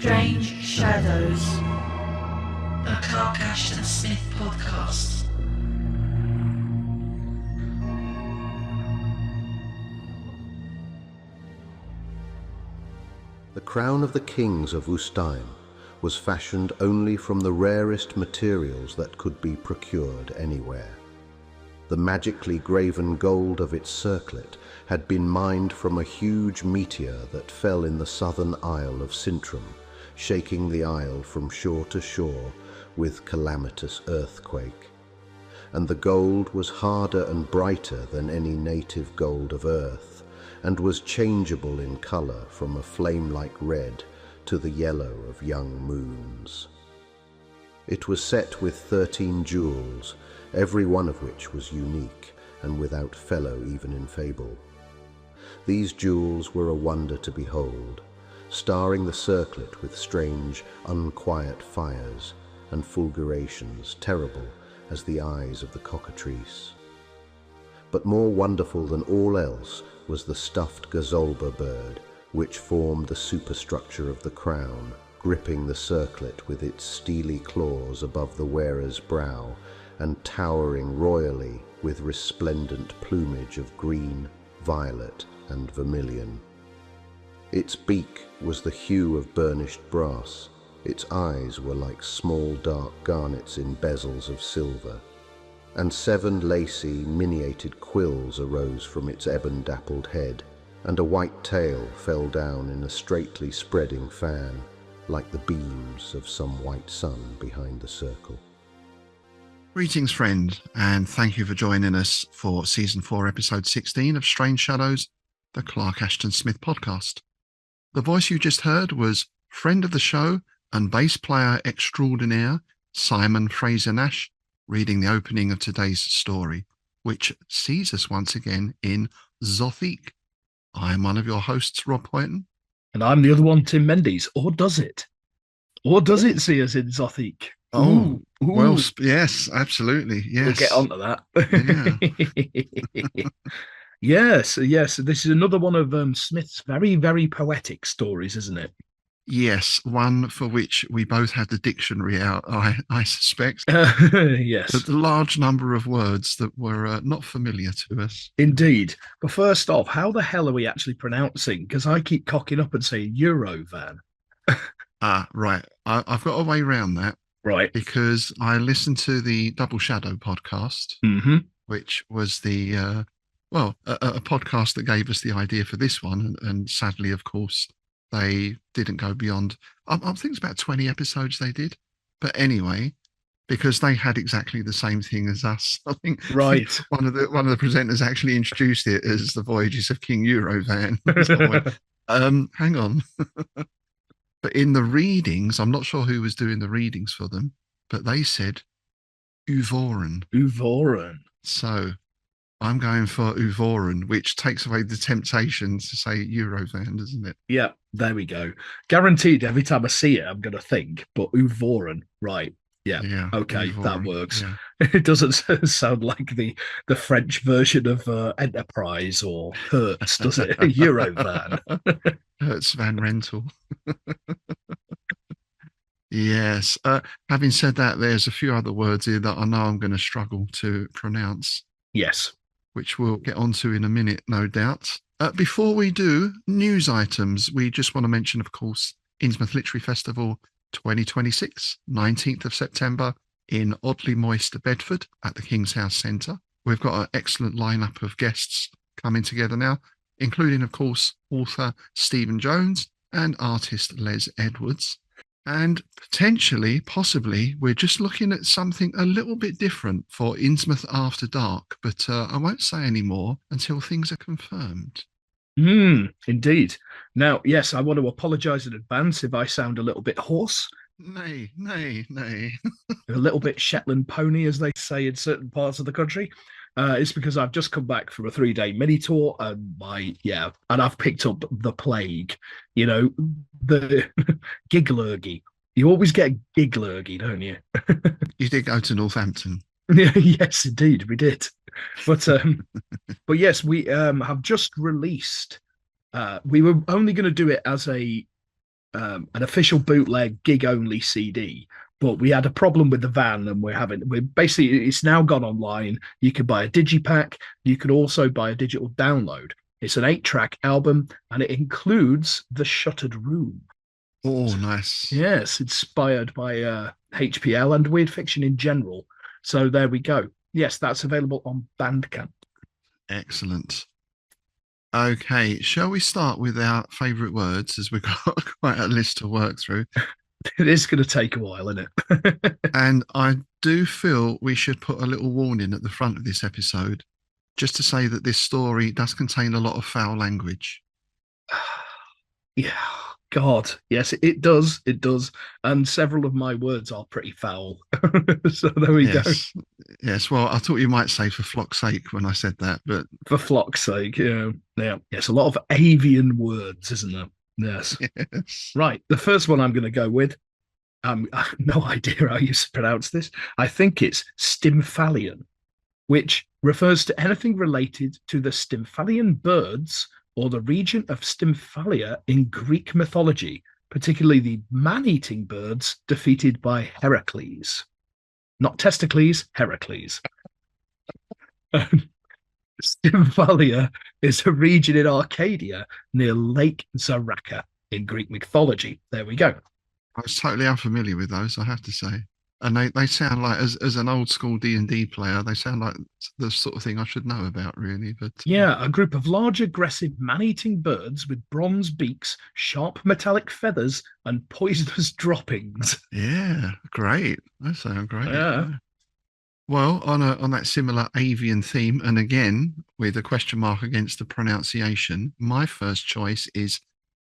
Strange Shadows, a Clark Ashton Smith podcast. The crown of the kings of Ustheim was fashioned only from the rarest materials that could be procured anywhere. The magically graven gold of its circlet had been mined from a huge meteor that fell in the southern isle of Sintram, shaking the isle from shore to shore with calamitous earthquake. And the gold was harder and brighter than any native gold of earth, and was changeable in colour from a flame-like red to the yellow of young moons. It was set with 13 jewels, every one of which was unique and without fellow even in fable. These jewels were a wonder to behold, starring the circlet with strange, unquiet fires and fulgurations terrible as the eyes of the cockatrice. But more wonderful than all else was the stuffed gazolba bird, which formed the superstructure of the crown, gripping the circlet with its steely claws above the wearer's brow and towering royally with resplendent plumage of green, violet, and vermilion. Its beak was the hue of burnished brass, its eyes were like small dark garnets in bezels of silver, and 7 lacy, miniated quills arose from its ebon-dappled head, and a white tail fell down in a straightly spreading fan, like the beams of some white sun behind the circle. Greetings, friend, and thank you for joining us for Season 4, Episode 16 of Strange Shadows, the Clark Ashton Smith podcast. The voice you just heard was friend of the show and bass player extraordinaire Simon Frazier Nash, reading the opening of today's story, which sees us once again in Zothique. I'm one of your hosts, Rob Poynton. And I'm the other one, Tim Mendes. Or does it? Or does it see us in Zothique? Oh, well, yes, absolutely. Yes. We'll get onto that. Yeah. Yes. This is another one of Smith's very, very poetic stories, isn't it? Yes, one for which we both had the dictionary out, I suspect. Yes. But the large number of words that were not familiar to us. Indeed. But first off, how the hell are we actually pronouncing? Because I keep cocking up and saying Eurovan. Right. I've got a way around that. Right. Because I listened to the Double Shadow podcast, which was the, a podcast that gave us the idea for this one. And sadly, of course, they didn't go beyond, I think it's about 20 episodes they did. But anyway, because they had exactly the same thing as us, I think one of the presenters actually introduced it as the Voyages of King Euvoran. Hang on. But in the readings, I'm not sure who was doing the readings for them, but they said Euvoran. Euvoran. So I'm going for Euvoran, which takes away the temptation to say Eurovan, doesn't it? Yeah, there we go. Guaranteed every time I see it, I'm going to think, but Euvoran, right. Yeah. Okay, Euvoran, that works. Yeah. It doesn't sound like the French version of Enterprise or Hertz, does it? Eurovan. Hertz Van Rental. Yes. Having said that, there's a few other words here that I know I'm going to struggle to pronounce. Yes. Which we'll get onto in a minute, no doubt. Before we do, news items. We just want to mention, of course, Innsmouth Literary Festival 2026, 19th of September in oddly moist Bedford at the King's House Centre. We've got an excellent lineup of guests coming together now, including, of course, author Stephen Jones and artist Les Edwards. And potentially, possibly, we're just looking at something a little bit different for Innsmouth After Dark, but I won't say any more until things are confirmed. Indeed. Now, yes, I want to apologise in advance if I sound a little bit hoarse. Nay. A little bit Shetland pony, as they say in certain parts of the country. It's because I've just come back from a 3-day mini tour and I've picked up the plague, the gig lurgy. You always get gig lurgy, don't you? You did go to Northampton. Yes, indeed, we did. But yes, we have just released. We were only going to do it as a an official bootleg gig only CD. But we had a problem with the van, and we're basically, it's now gone online. You can buy a digipack. You can also buy a digital download. It's an 8-track album, and it includes The Shuttered Room. Oh, nice. Yes, inspired by HPL and weird fiction in general. So there we go. Yes, that's available on Bandcamp. Excellent. Okay, shall we start with our favourite words, as we've got quite a list to work through? It is going to take a while, isn't it? And I do feel we should put a little warning at the front of this episode, just to say that this story does contain a lot of foul language. Yeah, God, yes, it does. It does. And several of my words are pretty foul. So there we go. Yes, well, I thought you might say for flock's sake when I said that, but... For flock's sake, yeah. Yes, a lot of avian words, isn't there? Yes. Right. The first one I'm going to go with, I have no idea how you pronounce this. I think it's stymphalian, which refers to anything related to the stymphalian birds or the region of Stymphalia in Greek mythology, particularly the man-eating birds defeated by Heracles. Not Testicles, Heracles. Stymphalia is a region in Arcadia near Lake Zaraka in Greek mythology. There we go. I was totally unfamiliar with those, I have to say. And they sound like, as an old school D&D player, they sound like the sort of thing I should know about, really. But yeah, a group of large, aggressive, man-eating birds with bronze beaks, sharp metallic feathers, and poisonous droppings. Yeah, great. That sounds great. Yeah. Well, on that similar avian theme, and again with a question mark against the pronunciation, my first choice is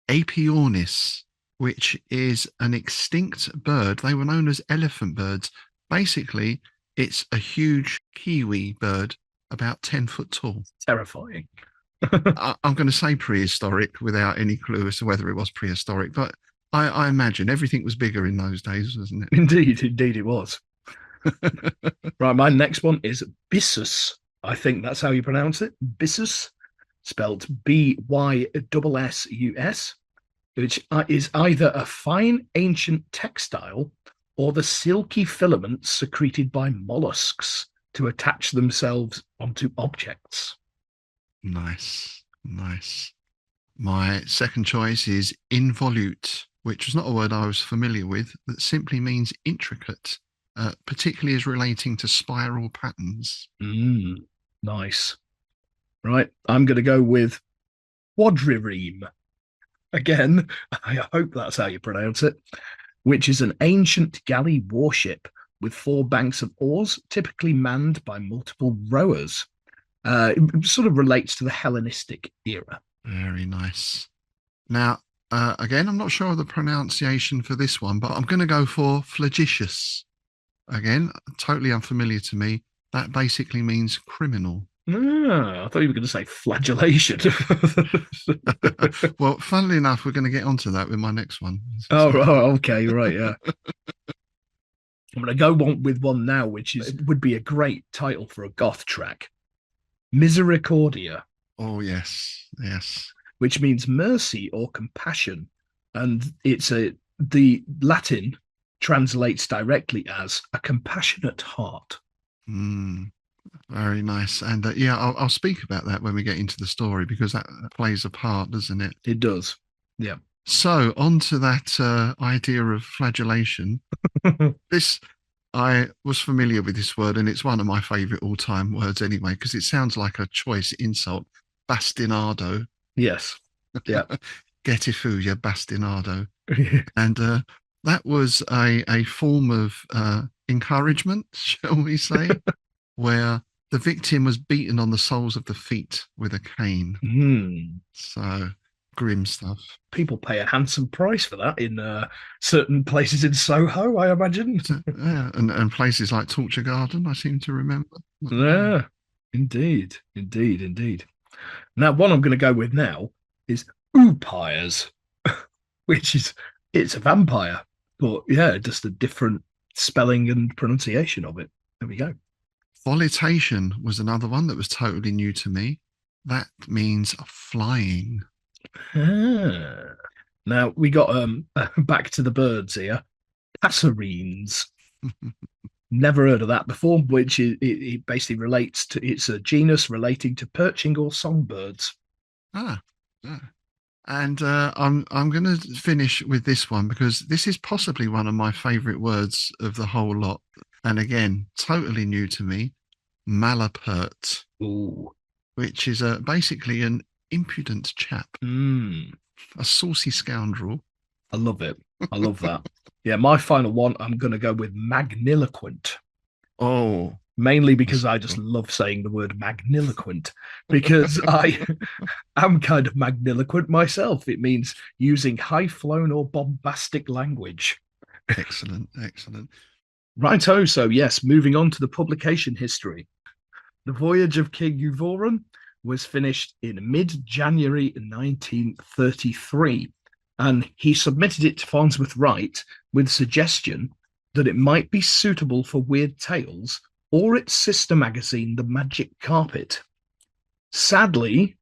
Aepyornis, which is an extinct bird. They were known as elephant birds. Basically, it's a huge kiwi bird, about 10 foot tall. Terrifying. I'm going to say prehistoric without any clue as to whether it was prehistoric, but I imagine everything was bigger in those days, wasn't it? Indeed it was. Right, my next one is byssus. I think that's how you pronounce it. Byssus, spelled Byssus, which is either a fine ancient textile or the silky filaments secreted by mollusks to attach themselves onto objects. Nice. My second choice is involute, which was not a word I was familiar with, that simply means intricate. Particularly as relating to spiral patterns. Nice. Right, I'm going to go with quadrireme. Again, I hope that's how you pronounce it, which is an ancient galley warship with 4 banks of oars, typically manned by multiple rowers. It sort of relates to the Hellenistic era. Very nice. Now, again, I'm not sure of the pronunciation for this one, but I'm going to go for flagitious. Again, totally unfamiliar to me. That basically means criminal. I thought you were going to say flagellation. Well, funnily enough, we're going to get onto that with my next one. Oh, okay, right, yeah. I'm going to go with one now, which would be a great title for a goth track. Misericordia. Oh, yes. Which means mercy or compassion. And the Latin translates directly as a compassionate heart. Very nice. And yeah, I'll speak about that when we get into the story, because that plays a part, doesn't it? It does. Yeah. So on to that idea of flagellation. I was familiar with this word, and it's one of my favorite all-time words anyway, because it sounds like a choice insult. Bastinado. Yes. Yeah. Get ifu, you bastinado. And that was a form of encouragement, shall we say, where the victim was beaten on the soles of the feet with a cane. So grim stuff. People pay a handsome price for that in certain places in Soho, I imagine. Yeah, and places like Torture Garden, I seem to remember. Yeah, indeed. Now, one I'm going to go with now is oupires, which it's a vampire, but yeah, just a different spelling and pronunciation of it. There we go. Volutation was another one that was totally new to me. That means flying. Now we got back to the birds here. Passarines. Never heard of that before, which it basically relates to, it's a genus relating to perching or songbirds. Ah, ah. And I'm going to finish with this one because this is possibly one of my favourite words of the whole lot. And again, totally new to me, malapert. Ooh. Which is basically an impudent chap, a saucy scoundrel. I love it. I love that. Yeah, my final one, I'm going to go with magniloquent. Oh, mainly because I just love saying the word magniloquent, because I am kind of magniloquent myself. It means using high-flown or bombastic language. Excellent, excellent. Righto, so yes, moving on to the publication history. The Voyage of King Euvoran was finished in mid-January 1933, and he submitted it to Farnsworth Wright with suggestion that it might be suitable for Weird Tales or its sister magazine, The Magic Carpet. Sadly,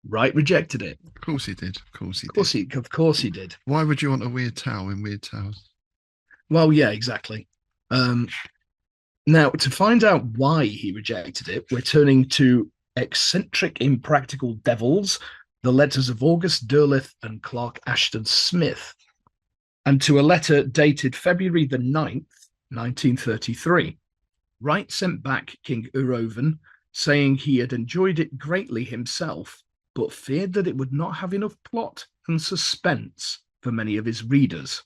Wright rejected it. Of course he did. Of course he did. Why would you want a Weird Tale in Weird Tales? Well, yeah, exactly. Now, to find out why he rejected it, we're turning to Eccentric Impractical Devils, the letters of August Derleth and Clark Ashton Smith, and to a letter dated February the 9th, 1933. Wright sent back King Euvoran, saying he had enjoyed it greatly himself, but feared that it would not have enough plot and suspense for many of his readers.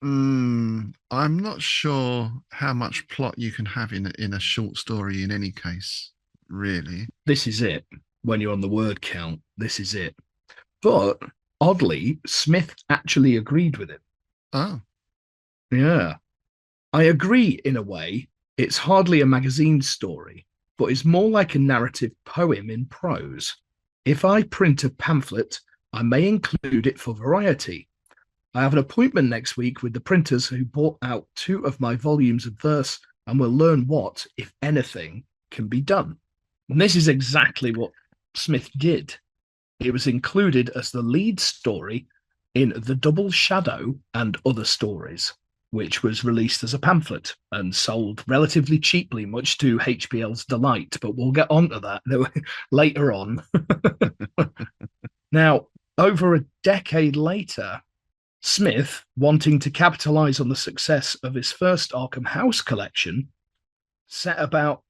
I'm not sure how much plot you can have in a short story in any case, really. This is it. When you're on the word count, this is it. But oddly, Smith actually agreed with it. Oh. Yeah. I agree in a way. It's hardly a magazine story, but is more like a narrative poem in prose. If I print a pamphlet, I may include it for variety. I have an appointment next week with the printers who bought out 2 of my volumes of verse and will learn what, if anything, can be done. And this is exactly what Smith did. It was included as the lead story in The Double Shadow and Other Stories, which was released as a pamphlet and sold relatively cheaply, much to HBL's delight, but we'll get on to that later on. Now, over a decade later, Smith, wanting to capitalize on the success of his first Arkham House collection, set about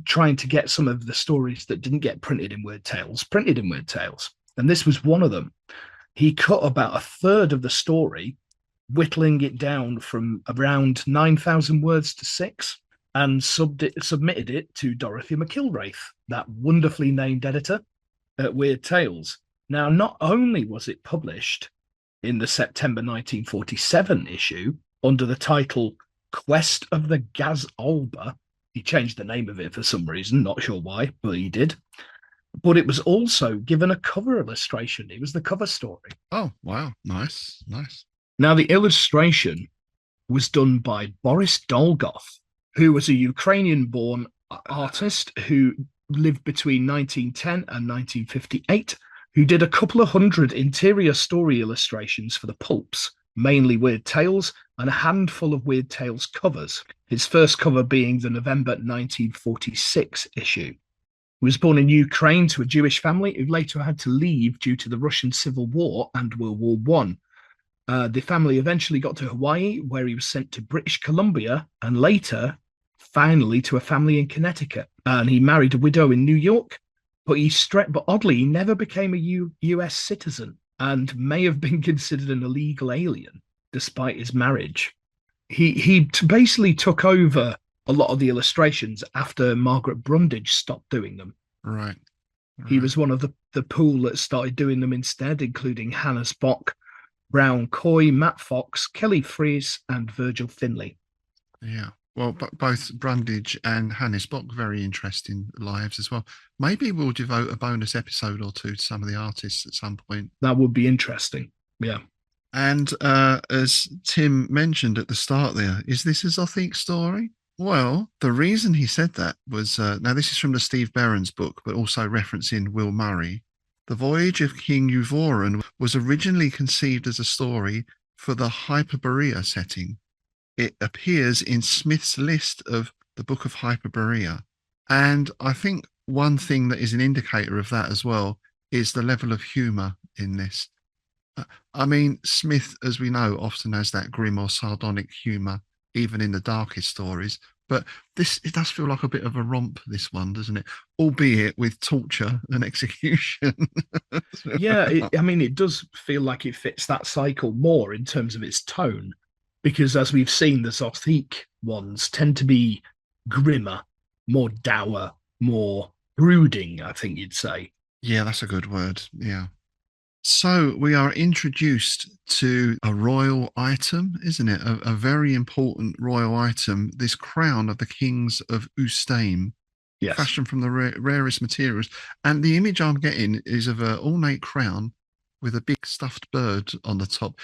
trying to get some of the stories that didn't get printed in Weird Tales printed in Weird Tales. And this was one of them. He cut about a third of the story, whittling it down from around 9,000 words to 6, and submitted it to Dorothy McIlwraith, that wonderfully named editor at Weird Tales. Now, not only was it published in the September 1947 issue under the title Quest of the Gazalba, he changed the name of it for some reason, not sure why, but he did. But it was also given a cover illustration. It was the cover story. Oh, wow. Nice, nice. Now, the illustration was done by Boris Dulgoth, who was a Ukrainian-born artist who lived between 1910 and 1958, who did a couple of hundred interior story illustrations for the pulps, mainly Weird Tales, and a handful of Weird Tales covers, his first cover being the November 1946 issue. He was born in Ukraine to a Jewish family who later had to leave due to the Russian Civil War and World War One. The family eventually got to Hawaii, where he was sent to British Columbia, and later, finally, to a family in Connecticut. And he married a widow in New York, but oddly, he never became a U.S. citizen and may have been considered an illegal alien despite his marriage. He basically took over a lot of the illustrations after Margaret Brundage stopped doing them. Right. He was one of the pool that started doing them instead, including Hannah Spock, Brown Coy, Matt Fox, Kelly Fries, and Virgil Finlay. Yeah. Well, both Brundage and Hannes Bock, very interesting lives as well. Maybe we'll devote a bonus episode or 2 to some of the artists at some point. That would be interesting. Yeah. And as Tim mentioned at the start there, is this a Zothic story? Well, the reason he said that was, now this is from the Steve Berens book, but also referencing Will Murray. The Voyage of King Euvoran was originally conceived as a story for the Hyperborea setting. It appears in Smith's list of the Book of Hyperborea. And I think one thing that is an indicator of that as well is the level of humour in this. I mean, Smith, as we know, often has that grim or sardonic humour, even in the darkest stories. But it does feel like a bit of a romp, this one, doesn't it? Albeit with torture and execution. Yeah, it does feel like it fits that cycle more in terms of its tone, because as we've seen, the Zothique ones tend to be grimmer, more dour, more brooding, I think you'd say. Yeah, that's a good word. Yeah. So we are introduced to a royal item, isn't it? A very important royal item, this crown of the kings of Ustaim, Yes. fashioned from the rarest materials. And the image I'm getting is of an ornate crown with a big stuffed bird on the top.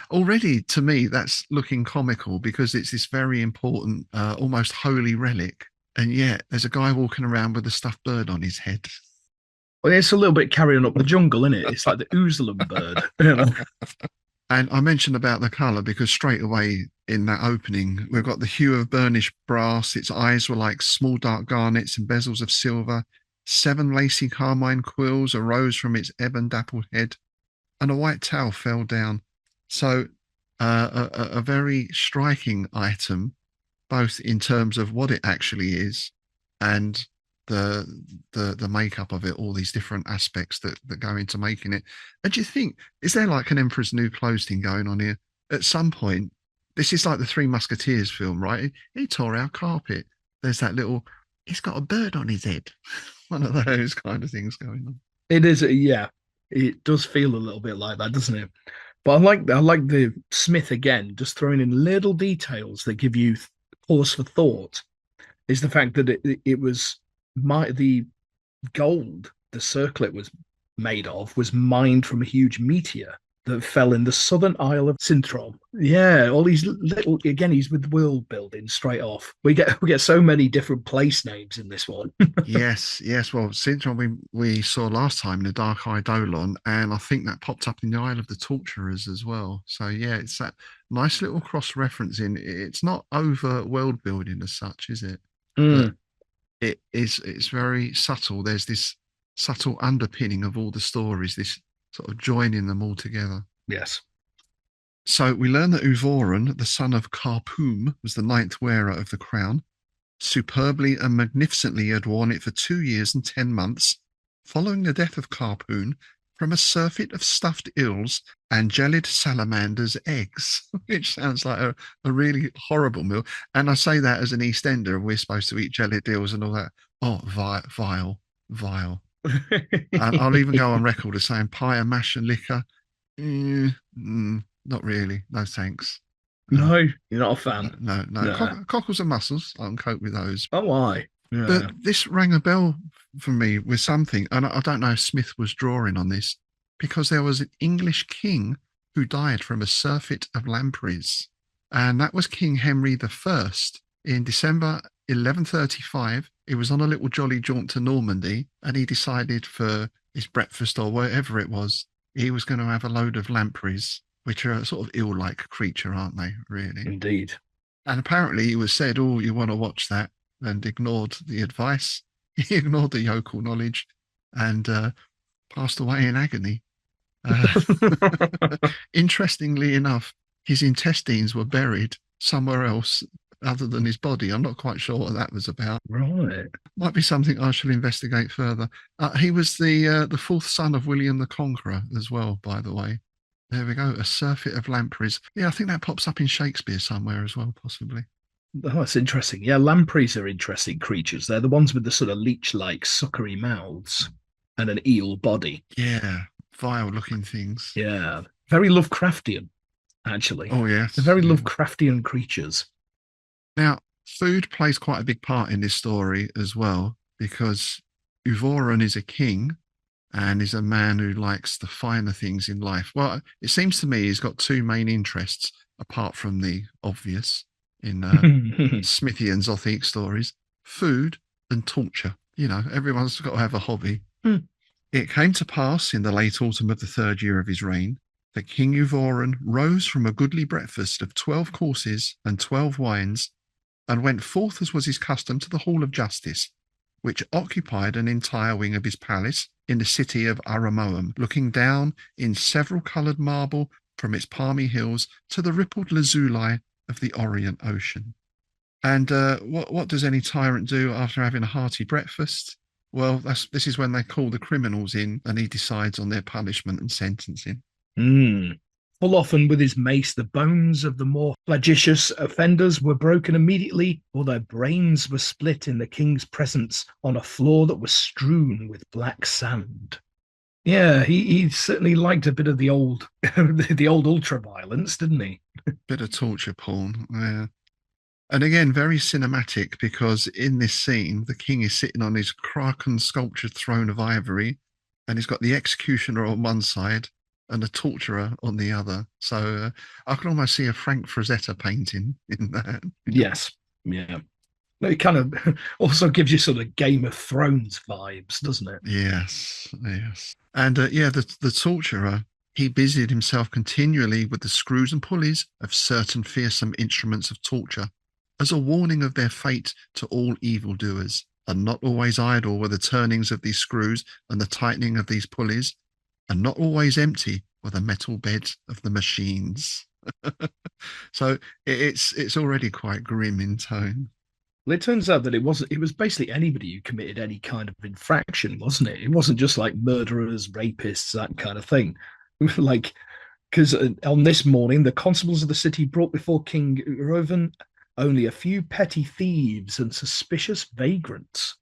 Already, to me, that's looking comical because it's this very important, almost holy relic. And yet there's a guy walking around with a stuffed bird on his head. Well, it's a little bit carrying up the jungle, isn't it? It's like the Ouzlan bird. You know? And I mentioned about the colour because straight away in that opening, we've got the hue of burnished brass. Its eyes were like small dark garnets and bezels of silver. 7 lacy carmine quills arose from its ebon dappled head, and a white towel fell down. So a very striking item, both in terms of what it actually is and the makeup of it, all these different aspects that go into making it. And do you think, is there like an Emperor's New Clothes thing going on here? At some point, this is like the Three Musketeers film, right? He tore our carpet. There's that little, he's got a bird on his head. One of those kind of things going on. It is, yeah. It does feel a little bit like that, doesn't it? But I like the Smith again, just throwing in little details that give you pause for thought. Is the fact that it was the gold the circlet was made of was mined from a huge meteor that fell in the southern isle of Sintrom. Yeah, all these little, again, he's with world building straight off. We get so many different place names in this one. yes. Well, Sintrom we saw last time in the Dark Eidolon, and I think that popped up in the Isle of the Torturers as well. So yeah, it's that nice little cross referencing. It's not over world building as such, is it? Mm. It's very subtle. There's this subtle underpinning of all the stories, this sort of joining them all together. Yes. So we learn that Euvoran, the son of Carpoom, was the 9th wearer of the crown. Superbly and magnificently had worn it for 2 years and 10 months, following the death of Carpoon from a surfeit of stuffed eels and gelid salamander's eggs, which sounds like a really horrible meal. And I say that as an East Ender, we're supposed to eat gelid eels and all that. Oh, vile. And I'll even go on record as saying pie and mash and liquor. Not really. No, thanks. No, you're not a fan. No. Cockles and mussels, I can cope with those. Oh, I. Yeah. But this rang a bell for me with something, and I don't know if Smith was drawing on this, because there was an English king who died from a surfeit of lampreys, and that was King Henry I. In December 1135, he was on a little jolly jaunt to Normandy, and he decided for his breakfast or whatever it was, he was going to have a load of lampreys, which are a sort of eel-like creature, aren't they, really? Indeed. And apparently he was said, oh, you want to watch that, and ignored the advice. He ignored the yokel knowledge and passed away in agony. Interestingly enough, his intestines were buried somewhere else other than his body. I'm not quite sure what that was about. Right. Might be something I shall investigate further. He was the 4th son of William the Conqueror as well, by the way. There we go, a surfeit of lampreys. Yeah, I think that pops up in Shakespeare somewhere as well, possibly. Oh, that's interesting. Yeah, lampreys are interesting creatures. They're the ones with the sort of leech-like suckery mouths and an eel body. Yeah, vile-looking things. Yeah, very Lovecraftian, actually. Oh, yes. They're very Lovecraftian creatures. Now, food plays quite a big part in this story as well, because Euvoran is a king and is a man who likes the finer things in life. Well, it seems to me he's got 2 main interests, apart from the obvious in Smithy and Zothique stories: food and torture. You know, everyone's got to have a hobby. It came to pass in the late autumn of the 3rd year of his reign that King Euvoran rose from a goodly breakfast of 12 courses and 12 wines, and went forth as was his custom to the Hall of Justice, which occupied an entire wing of his palace in the city of Aramoum, looking down in several coloured marble from its palmy hills to the rippled lazuli of the Orient Ocean. And what does any tyrant do after having a hearty breakfast? Well, this is when they call the criminals in, and he decides on their punishment and sentencing. Full often with his mace, the bones of the more flagitious offenders were broken immediately, or their brains were split in the king's presence on a floor that was strewn with black sand. Yeah, he certainly liked a bit of the old the old ultra violence, didn't he? Bit of torture porn, yeah. And again, very cinematic, because in this scene, the king is sitting on his Kraken sculptured throne of ivory, and he's got the executioner on one side and a torturer on the other. So I can almost see a Frank Frazetta painting in that. Yes, yeah. It kind of also gives you sort of Game of Thrones vibes, doesn't it? Yes, yes. And the torturer, he busied himself continually with the screws and pulleys of certain fearsome instruments of torture, as a warning of their fate to all evildoers. And not always idle were the turnings of these screws and the tightening of these pulleys, and not always empty were the metal beds of the machines. So it's already quite grim in tone. Well, it turns out that it was basically anybody who committed any kind of infraction, wasn't it? It wasn't just like murderers, rapists, that kind of thing. Like, because on this morning, the constables of the city brought before King Euvoran only a few petty thieves and suspicious vagrants.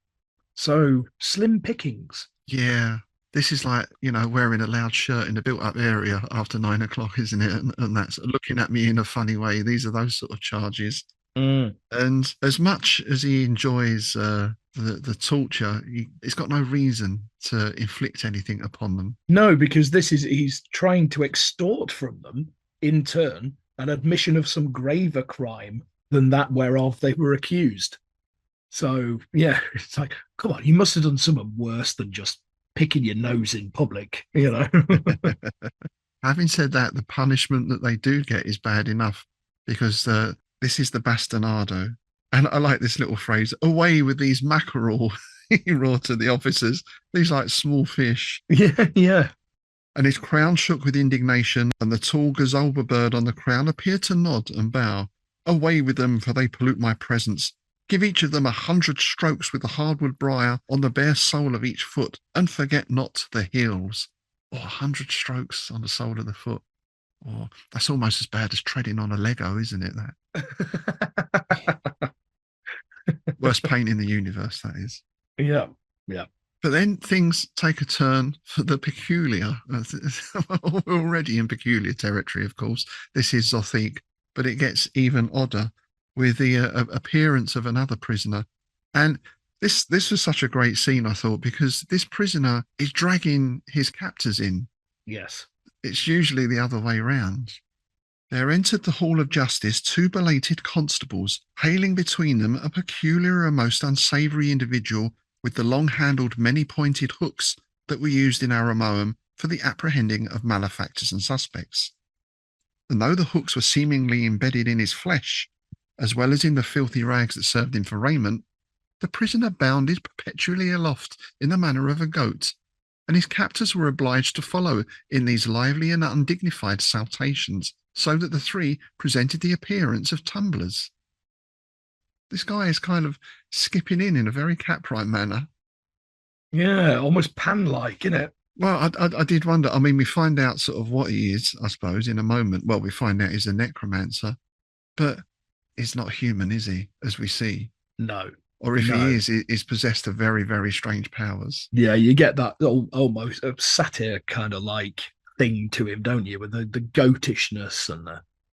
So slim pickings. Yeah. This is like, wearing a loud shirt in a built-up area after 9 o'clock, isn't it? And that's looking at me in a funny way. These are those sort of charges. And as much as he enjoys the torture, he's got no reason to inflict anything upon them. No, because he's trying to extort from them, in turn, an admission of some graver crime than that whereof they were accused. So, yeah, it's like, come on, you must have done something worse than just picking your nose in public, Having said that, the punishment that they do get is bad enough, because this is the bastinado. And I like this little phrase, away with these mackerel, he roared to the officers, these like small fish. Yeah. And his crown shook with indignation, and the tall gazalba bird on the crown appeared to nod and bow. Away with them, for they pollute my presence. Give each of them 100 strokes with the hardwood briar on the bare sole of each foot, and forget not the heels. Or 100 strokes on the sole of the foot. Or that's almost as bad as treading on a Lego, isn't it? That worst pain in the universe, that is. Yeah. But then things take a turn for the peculiar. We're already in peculiar territory, of course. This is Zothique, but it gets even odder with the appearance of another prisoner. And this was such a great scene, I thought, because this prisoner is dragging his captors in. Yes. It's usually the other way round. There entered the Hall of Justice 2 belated constables, hailing between them a peculiar and most unsavoury individual with the long-handled, many-pointed hooks that were used in Aramoum for the apprehending of malefactors and suspects. And though the hooks were seemingly embedded in his flesh, as well as in the filthy rags that served him for raiment, the prisoner bounded perpetually aloft in the manner of a goat, and his captors were obliged to follow in these lively and undignified saltations, so that the 3 presented the appearance of tumblers. This guy is kind of skipping in a very Caprite manner. Yeah, almost Pan-like, isn't it? Well, I did wonder. I mean, we find out sort of what he is, I suppose, in a moment. Well, we find out he's a necromancer, but he's not human, is he, as we see? No. Or if he is, he's possessed of very, very strange powers. Yeah, you get that almost satyr kind of like thing to him, don't you? With the goatishness and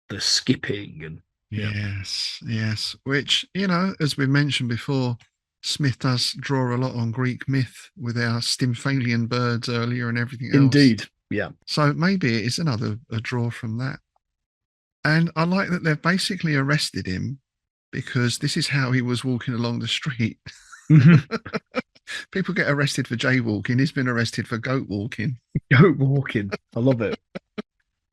the skipping and Yes. Which, as we mentioned before, Smith does draw a lot on Greek myth with our stymphalian birds earlier and everything else. Indeed, yeah. So maybe it's another draw from that. And I like that they've basically arrested him because this is how he was walking along the street. People get arrested for jaywalking. He's been arrested for goat walking. Goat walking. I love it.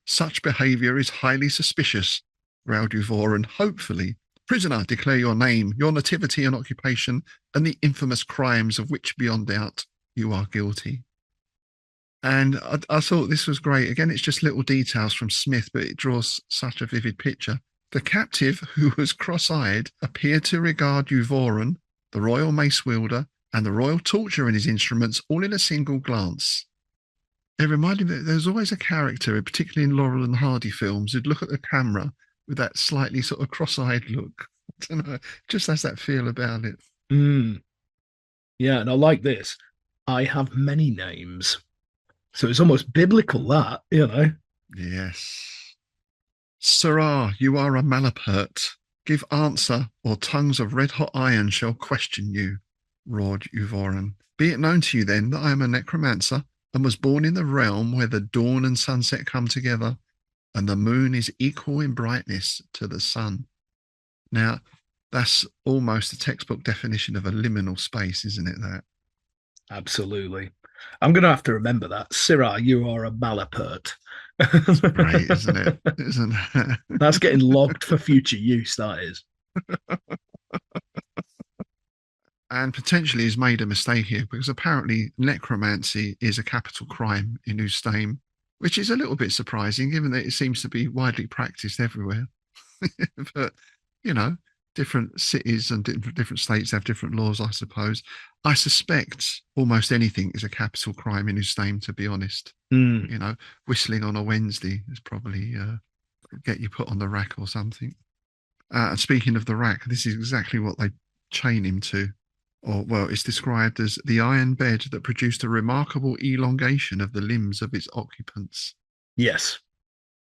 Such behaviour is highly suspicious, growled Euvoran. Hopefully, prisoner, declare your name, your nativity and occupation, and the infamous crimes of which, beyond doubt, you are guilty. And I thought this was great. Again, it's just little details from Smith, but it draws such a vivid picture. The captive, who was cross-eyed, appeared to regard Euvoran, the royal mace wielder, and the royal torture in his instruments all in a single glance. It reminded me that there's always a character, particularly in Laurel and Hardy films, who'd look at the camera with that slightly sort of cross-eyed look. I don't know, just has that feel about it. Yeah, and I like this. I have many names. So it's almost biblical, that, you know. Yes. Sirrah, you are a malapert. Give answer, or tongues of red-hot iron shall question you, roared Euvoran. Be it known to you, then, that I am a necromancer, and was born in the realm where the dawn and sunset come together, and the moon is equal in brightness to the sun. Now, that's almost a textbook definition of a liminal space, isn't it, that? Absolutely. I'm going to have to remember that. Sirrah, you are a malapert. Great, isn't it? Isn't it? That's getting logged for future use, that is. And potentially has made a mistake here, because apparently necromancy is a capital crime in Ousteam, which is a little bit surprising given that it seems to be widely practiced everywhere. But, you know, different cities and different states have different laws, I suppose. I suspect almost anything is a capital crime in Ousteam, to be honest. You know, whistling on a Wednesday is probably get you put on the rack or something. And speaking of the rack, this is exactly what they chain him to. Or, well, it's described as the iron bed that produced a remarkable elongation of the limbs of its occupants. Yes.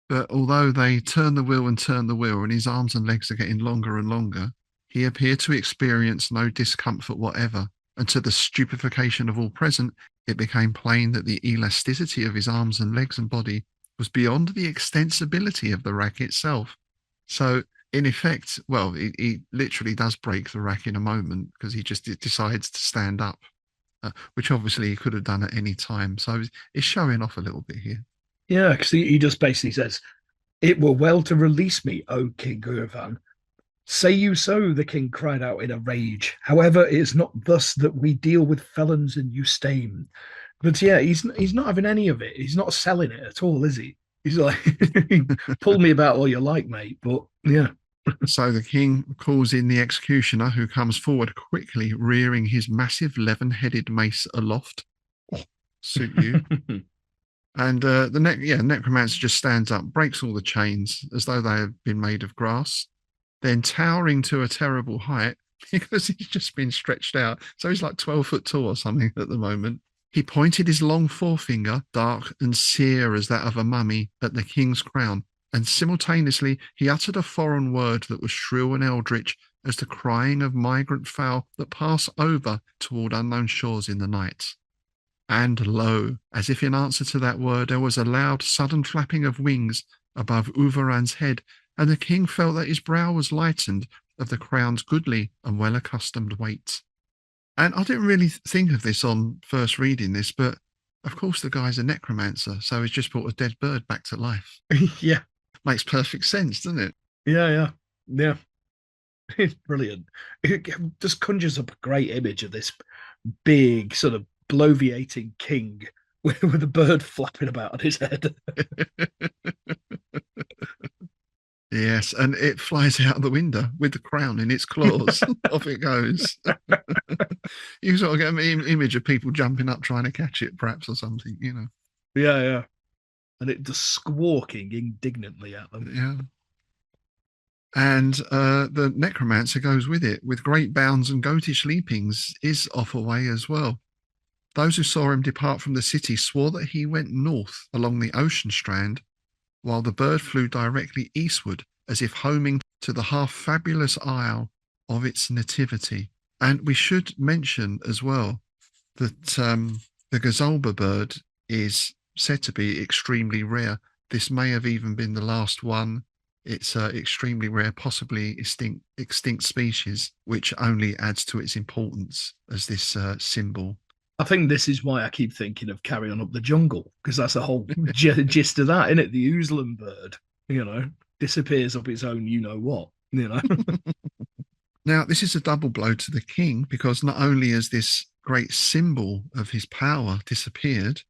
But although they turn the wheel and his arms and legs are getting longer and longer, he appeared to experience no discomfort whatever, and to the stupefaction of all present, it became plain that the elasticity of his arms and legs and body was beyond the extensibility of the rack itself. So, in effect, well, he literally does break the rack in a moment because he just decides to stand up, which obviously he could have done at any time. So it's showing off a little bit here. Yeah, because he just basically says, "It were well to release me, O King Euvoran." "Say you so?" the king cried out in a rage. "However, it is not thus that we deal with felons in Ousteam." But yeah, he's not having any of it. He's not selling it at all, is he? He's like, "Pull me about all you like, mate." But yeah. So the king calls in the executioner, who comes forward quickly, rearing his massive 11-headed mace aloft. Oh, suit you. And the necromancer just stands up, breaks all the chains as though they have been made of grass, then towering to a terrible height because he's just been stretched out. So he's like 12 foot tall or something at the moment. He pointed his long forefinger, dark and sear as that of a mummy, at the king's crown, and simultaneously he uttered a foreign word that was shrill and eldritch as the crying of migrant fowl that pass over toward unknown shores in the night. And lo, as if in answer to that word, there was a loud, sudden flapping of wings above Euvoran's head, and the king felt that his brow was lightened of the crown's goodly and well-accustomed weight. And I didn't really think of this on first reading this, but of course the guy's a necromancer, so he's just brought a dead bird back to life. Yeah. Makes perfect sense, doesn't it? Yeah. It's brilliant. It just conjures up a great image of this big sort of bloviating king with a bird flapping about on his head. Yes, and it flies out the window with the crown in its claws. Off it goes. You sort of get an image of people jumping up trying to catch it, perhaps, or something, you know. Yeah. And it just squawking indignantly at them. Yeah. And the necromancer goes with it, with great bounds and goatish leapings, is off away as well. Those who saw him depart from the city swore that he went north along the ocean strand, while the bird flew directly eastward, as if homing to the half-fabulous isle of its nativity. And we should mention as well that the gazalba bird is said to be extremely rare. This may have even been the last one It's an extremely rare, possibly extinct species, which only adds to its importance as this symbol. I think this is why I keep thinking of Carrion Up the Jungle, because that's the whole gist of that, isn't it? The Ouslan bird, disappears up its own you know what. Now, this is a double blow to the king, because not only has this great symbol of his power disappeared,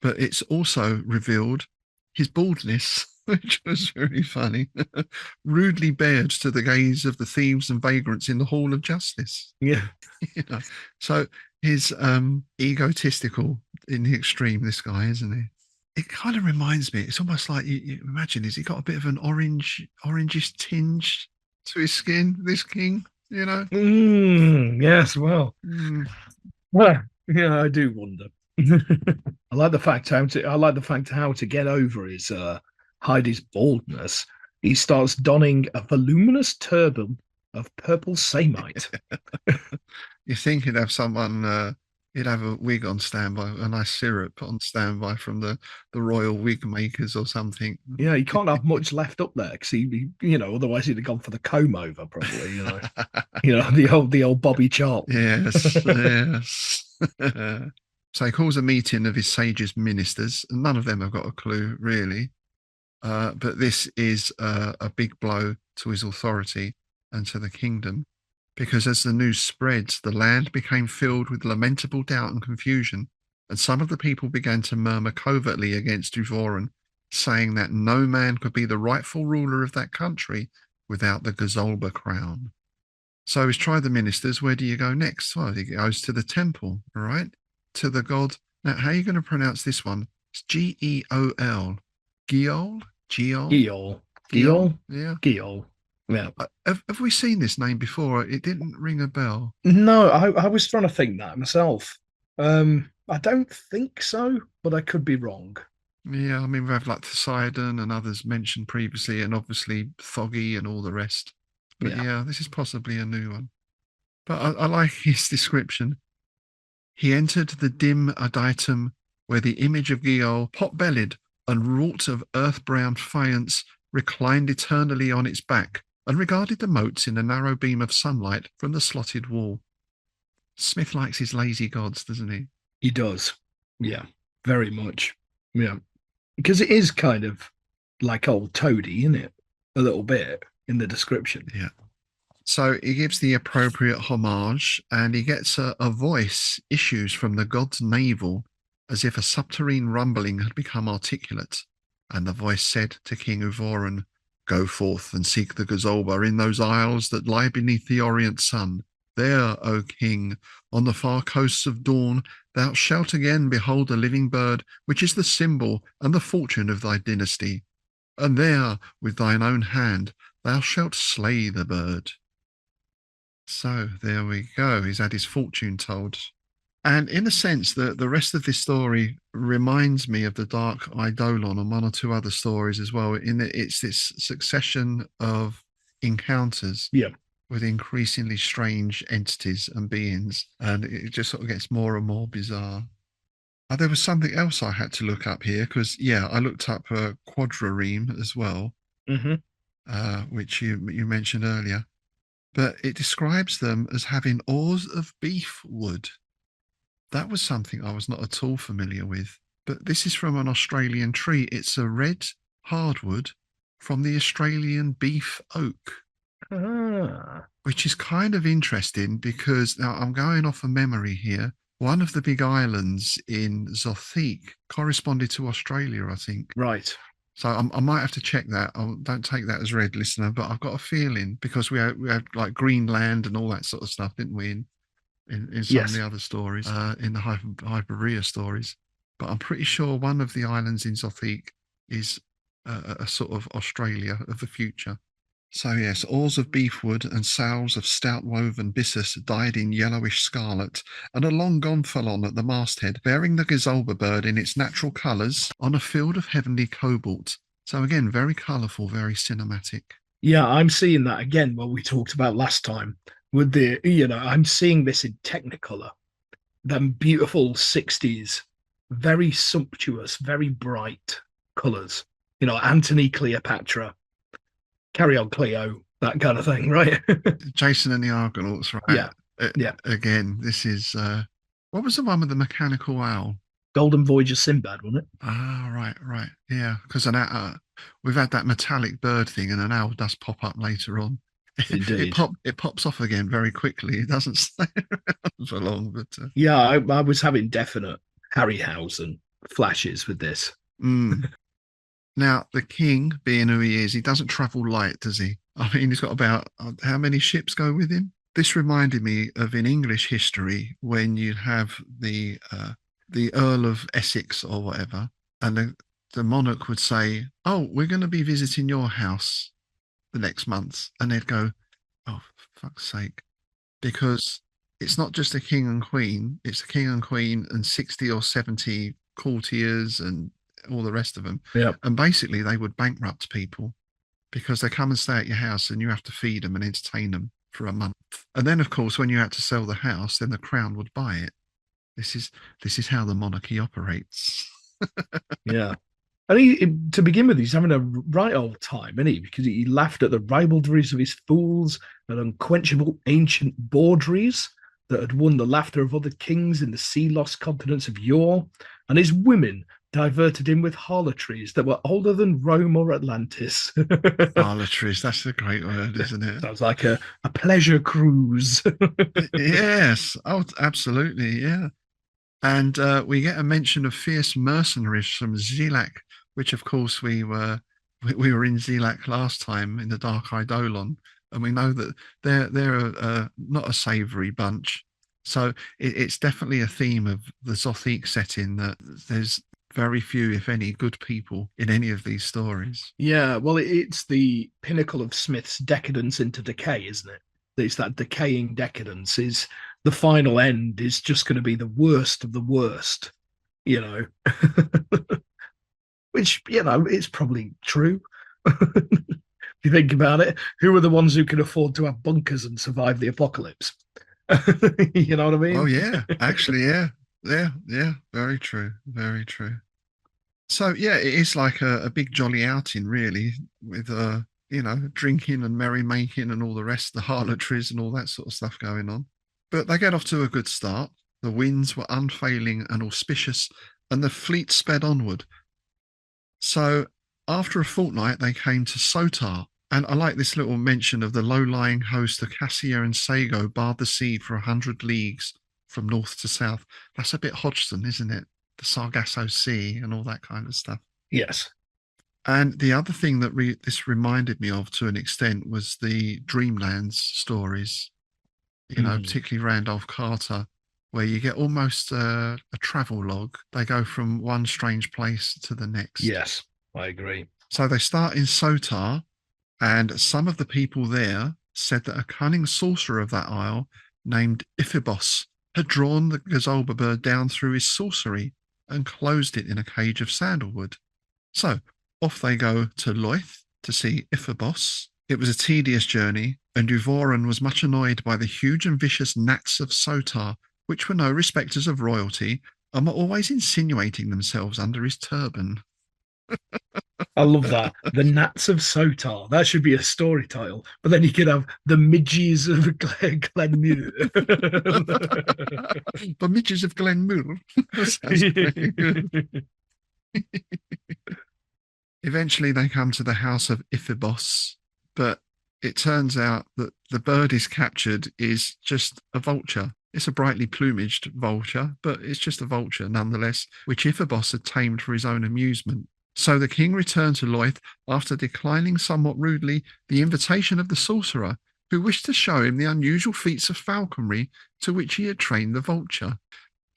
but it's also revealed his baldness, which was very funny, rudely bared to the gaze of the thieves and vagrants in the Hall of Justice. Yeah. So he's egotistical in the extreme, this guy, isn't he? It kind of reminds me, it's almost like you imagine, has he got a bit of an orangish tinge to his skin, this king, Yes, well. Well, yeah, I do wonder. I like the fact how to get over his hide his baldness. He starts donning a voluminous turban of purple samite. You think he'd have someone, he'd have a wig on standby, a nice syrup on standby from the royal wig makers or something. Yeah, he can't have much left up there because otherwise he'd have gone for the comb over probably. The old Bobby Chop. Yes, yes. So he calls a meeting of his sages ministers, and none of them have got a clue really. But this is a big blow to his authority and to the kingdom, because as the news spreads, the land became filled with lamentable doubt and confusion, and some of the people began to murmur covertly against Euvoran, saying that no man could be the rightful ruler of that country without the Gazolba crown. So he's tried the ministers. Where do you go next? Well, he goes to the temple, all right? To the god. Now, how are you going to pronounce this one? It's Geol. Geol? Geol? Geol? Yeah. Geol. Yeah. Have we seen this name before? It didn't ring a bell. No, I was trying to think that myself. I don't think so, but I could be wrong. Yeah, I mean, we have like Poseidon and others mentioned previously, and obviously Foggy and all the rest. But yeah, this is possibly a new one. But I like his description. He entered the dim aditum where the image of Geol, pot-bellied and wrought of earth-brown faience, reclined eternally on its back and regarded the motes in a narrow beam of sunlight from the slotted wall. Smith likes his lazy gods, doesn't he? He does. Yeah, very much. Yeah. Because it is kind of like old Toady, isn't it? A little bit in the description. Yeah. So he gives the appropriate homage, and he gets a voice issues from the god's navel as if a subterranean rumbling had become articulate. And the voice said to King Euvoran, "Go forth and seek the Gazolba in those isles that lie beneath the orient sun. There, O king, on the far coasts of dawn, thou shalt again behold the living bird, which is the symbol and the fortune of thy dynasty. And there, with thine own hand, thou shalt slay the bird." So there we go. He's had his fortune told. And in a sense, the rest of this story reminds me of the Dark Eidolon and one or two other stories as well. In that it's this succession of encounters with increasingly strange entities and beings, and it just sort of gets more and more bizarre. There was something else I had to look up here because, I looked up quadrireme as well, which you mentioned earlier. But it describes them as having oars of beef wood. That was something I was not at all familiar with. But this is from an Australian tree. It's a red hardwood from the Australian beef oak, which is kind of interesting because, now I'm going off a memory here, one of the big islands in Zothique corresponded to Australia, I think. Right. So I might have to check that. Don't take that as read, listener, but I've got a feeling because we had like Greenland and all that sort of stuff, didn't we, in some of the other stories, in the Hyperea stories. But I'm pretty sure one of the islands in Zothique is a sort of Australia of the future. So yes, oars of beefwood and sails of stout woven byssus dyed in yellowish scarlet, and a long gonfalon at the masthead, bearing the Gazolba bird in its natural colours on a field of heavenly cobalt. So again, very colourful, very cinematic. Yeah, I'm seeing that again, what we talked about last time. With the, I'm seeing this in Technicolor. Them beautiful 60s, very sumptuous, very bright colours. Antony Cleopatra. Carry on, Cleo, that kind of thing, right? Jason and the Argonauts, right? Yeah. Yeah. Again, this is what was the one with the mechanical owl? Golden Voyage of Sinbad, wasn't it? Ah, right. Yeah, because we've had that metallic bird thing, and an owl does pop up later on. Indeed. It pops off again very quickly. It doesn't stay around for long. But Yeah, I was having definite Harryhausen flashes with this. Now, the king, being who he is, he doesn't travel light, does he? I mean, he's got about how many ships go with him? This reminded me of in English history when you have the Earl of Essex or whatever, and the monarch would say, "Oh, we're going to be visiting your house the next month," and they'd go, "Oh, for fuck's sake," because it's not just a king and queen; it's a king and queen and 60 or 70 courtiers and all the rest of them. Yeah. And basically, they would bankrupt people because they come and stay at your house, and you have to feed them and entertain them for a month. And then, of course, when you had to sell the house, then the crown would buy it. This is how the monarchy operates. Yeah. And to begin with, he's having a right old time, isn't he? Because he laughed at the ribaldries of his fools and unquenchable ancient bawdries that had won the laughter of other kings in the sea-lost continents of yore, and his women diverted him with harlotries that were older than Rome or Atlantis. Harlotries, that's a great word, isn't it? Sounds like a pleasure cruise. Yes, oh, absolutely, yeah. And we get a mention of fierce mercenaries from Zilak, which of course we were in Zilak last time in the Dark Eidolon, and we know that they're not a savoury bunch. So it's definitely a theme of the Zothic setting that there's very few, if any, good people in any of these stories. Yeah, well, it's the pinnacle of Smith's decadence into decay, isn't it? It's that decaying decadence is the final end is just going to be the worst of the worst, you know. Which, you know, it's probably true. If you think about it, who are the ones who can afford to have bunkers and survive the apocalypse? You know what I mean? Oh, yeah, actually, yeah. Yeah, very true, very true. So, yeah, it is like a big jolly outing, really, with, drinking and merrymaking and all the rest, the harlotries and all that sort of stuff going on. But they get off to a good start. The winds were unfailing and auspicious, and the fleet sped onward. So, after a fortnight, they came to Sotar. And I like this little mention of the low-lying host of Cassia and Sago barred the sea for 100 leagues from north to south. That's a bit Hodgson, isn't it? The Sargasso Sea and all that kind of stuff. Yes. And the other thing that this reminded me of to an extent was the Dreamlands stories, particularly Randolph Carter, where you get almost a travel log. They go from one strange place to the next. Yes, I agree. So they start in Sotar, and some of the people there said that a cunning sorcerer of that isle named Iphibos had drawn the gazalba bird down through his sorcery and closed it in a cage of sandalwood. So off they go to Leith to see Iphibos. It was a tedious journey, and Euvoran was much annoyed by the huge and vicious gnats of Sotar, which were no respecters of royalty and were always insinuating themselves under his turban. I love that. The gnats of Sotar. That should be a story title. But then you could have the midges of Glenmuir. The midges of Glenmuir. Sounds pretty good. Eventually they come to the house of Iphibos, but it turns out that the bird is captured is just a vulture. It's a brightly plumaged vulture, but it's just a vulture nonetheless, which Iphibos had tamed for his own amusement. So the king returned to Leith after declining somewhat rudely the invitation of the sorcerer, who wished to show him the unusual feats of falconry to which he had trained the vulture.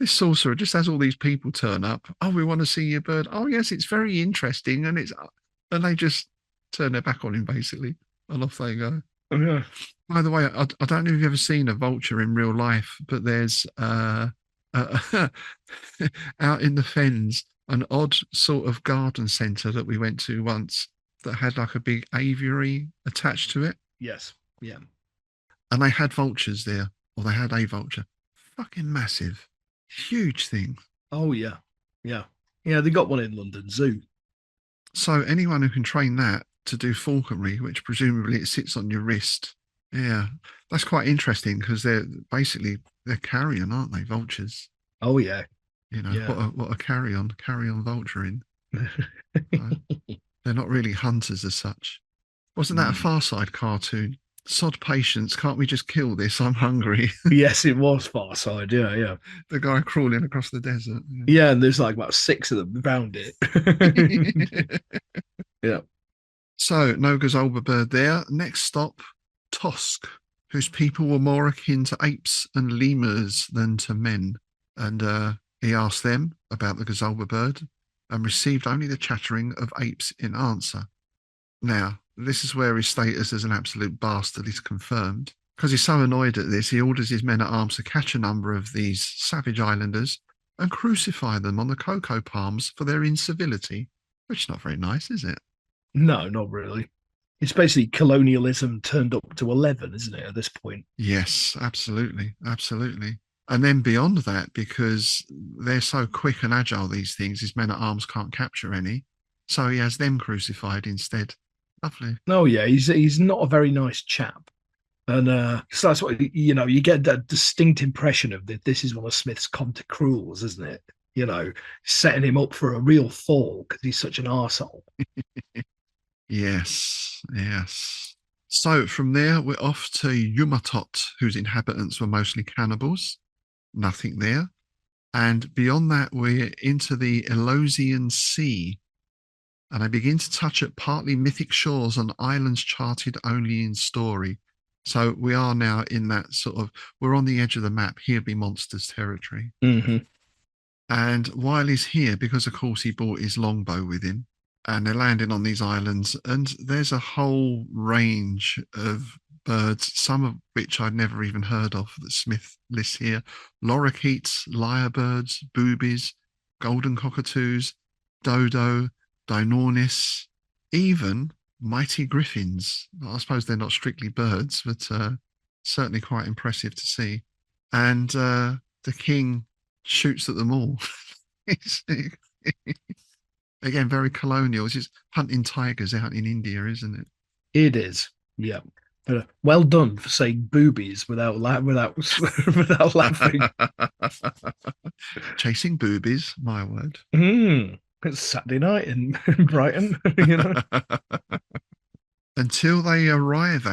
This sorcerer just has all these people turn up. Oh, we want to see your bird. Oh, yes, it's very interesting. And they just turn their back on him, basically. And off they go. Oh, yeah. By the way, I don't know if you've ever seen a vulture in real life, but there's out in the fens, an odd sort of garden centre that we went to once that had like a big aviary attached to it. Yes. Yeah. And they had vultures there, or they had a vulture. Fucking massive. Huge thing. Oh, yeah. Yeah. Yeah, they got one in London Zoo. So anyone who can train that to do falconry, which presumably it sits on your wrist. Yeah, that's quite interesting because they're carrion, aren't they? Vultures. Oh yeah, You know, yeah. what a carrion vulturing. Right? They're not really hunters as such. Wasn't that a Far Side cartoon? Sod patience, can't we just kill this? I'm hungry. Yes, it was Far Side. Yeah, yeah. The guy crawling across the desert. Yeah, and there's like about 6 of them around it. Yeah. So, no Gazalba bird there. Next stop, Tosk, whose people were more akin to apes and lemurs than to men. And he asked them about the Gazalba bird and received only the chattering of apes in answer. Now, this is where his status as an absolute bastard is confirmed. Because he's so annoyed at this, he orders his men at arms to catch a number of these savage islanders and crucify them on the cocoa palms for their incivility, which is not very nice, is it? No, not really. It's basically colonialism turned up to 11, isn't it, at this point? Yes, absolutely. Absolutely. And then beyond that, because they're so quick and agile, these things, his men at arms can't capture any. So he has them crucified instead. Lovely. Oh, yeah, he's not a very nice chap. And so that's what, you get that distinct impression of that this is one of Smith's Contecruels, isn't it? Setting him up for a real fall because he's such an arsehole. Yes, yes. So from there, we're off to Yumatot, whose inhabitants were mostly cannibals. Nothing there. And beyond that, we're into the Elosian Sea. And I begin to touch at partly mythic shores on islands charted only in story. So we are now in that we're on the edge of the map. Here be monsters territory. Mm-hmm. And while he's here, because of course he brought his longbow with him, and they're landing on these islands, and there's a whole range of birds, some of which I'd never even heard of, that Smith lists here. Lorikeets, lyrebirds, boobies, golden cockatoos, dodo, dinornis, even mighty griffins. I suppose they're not strictly birds, but certainly quite impressive to see. And the king shoots at them all. Again, very colonial. It's just hunting tigers out in India, isn't it? It is. Yeah. But well done for saying boobies without laughing. Chasing boobies, my word. It's Saturday night in Brighton, Until they arrive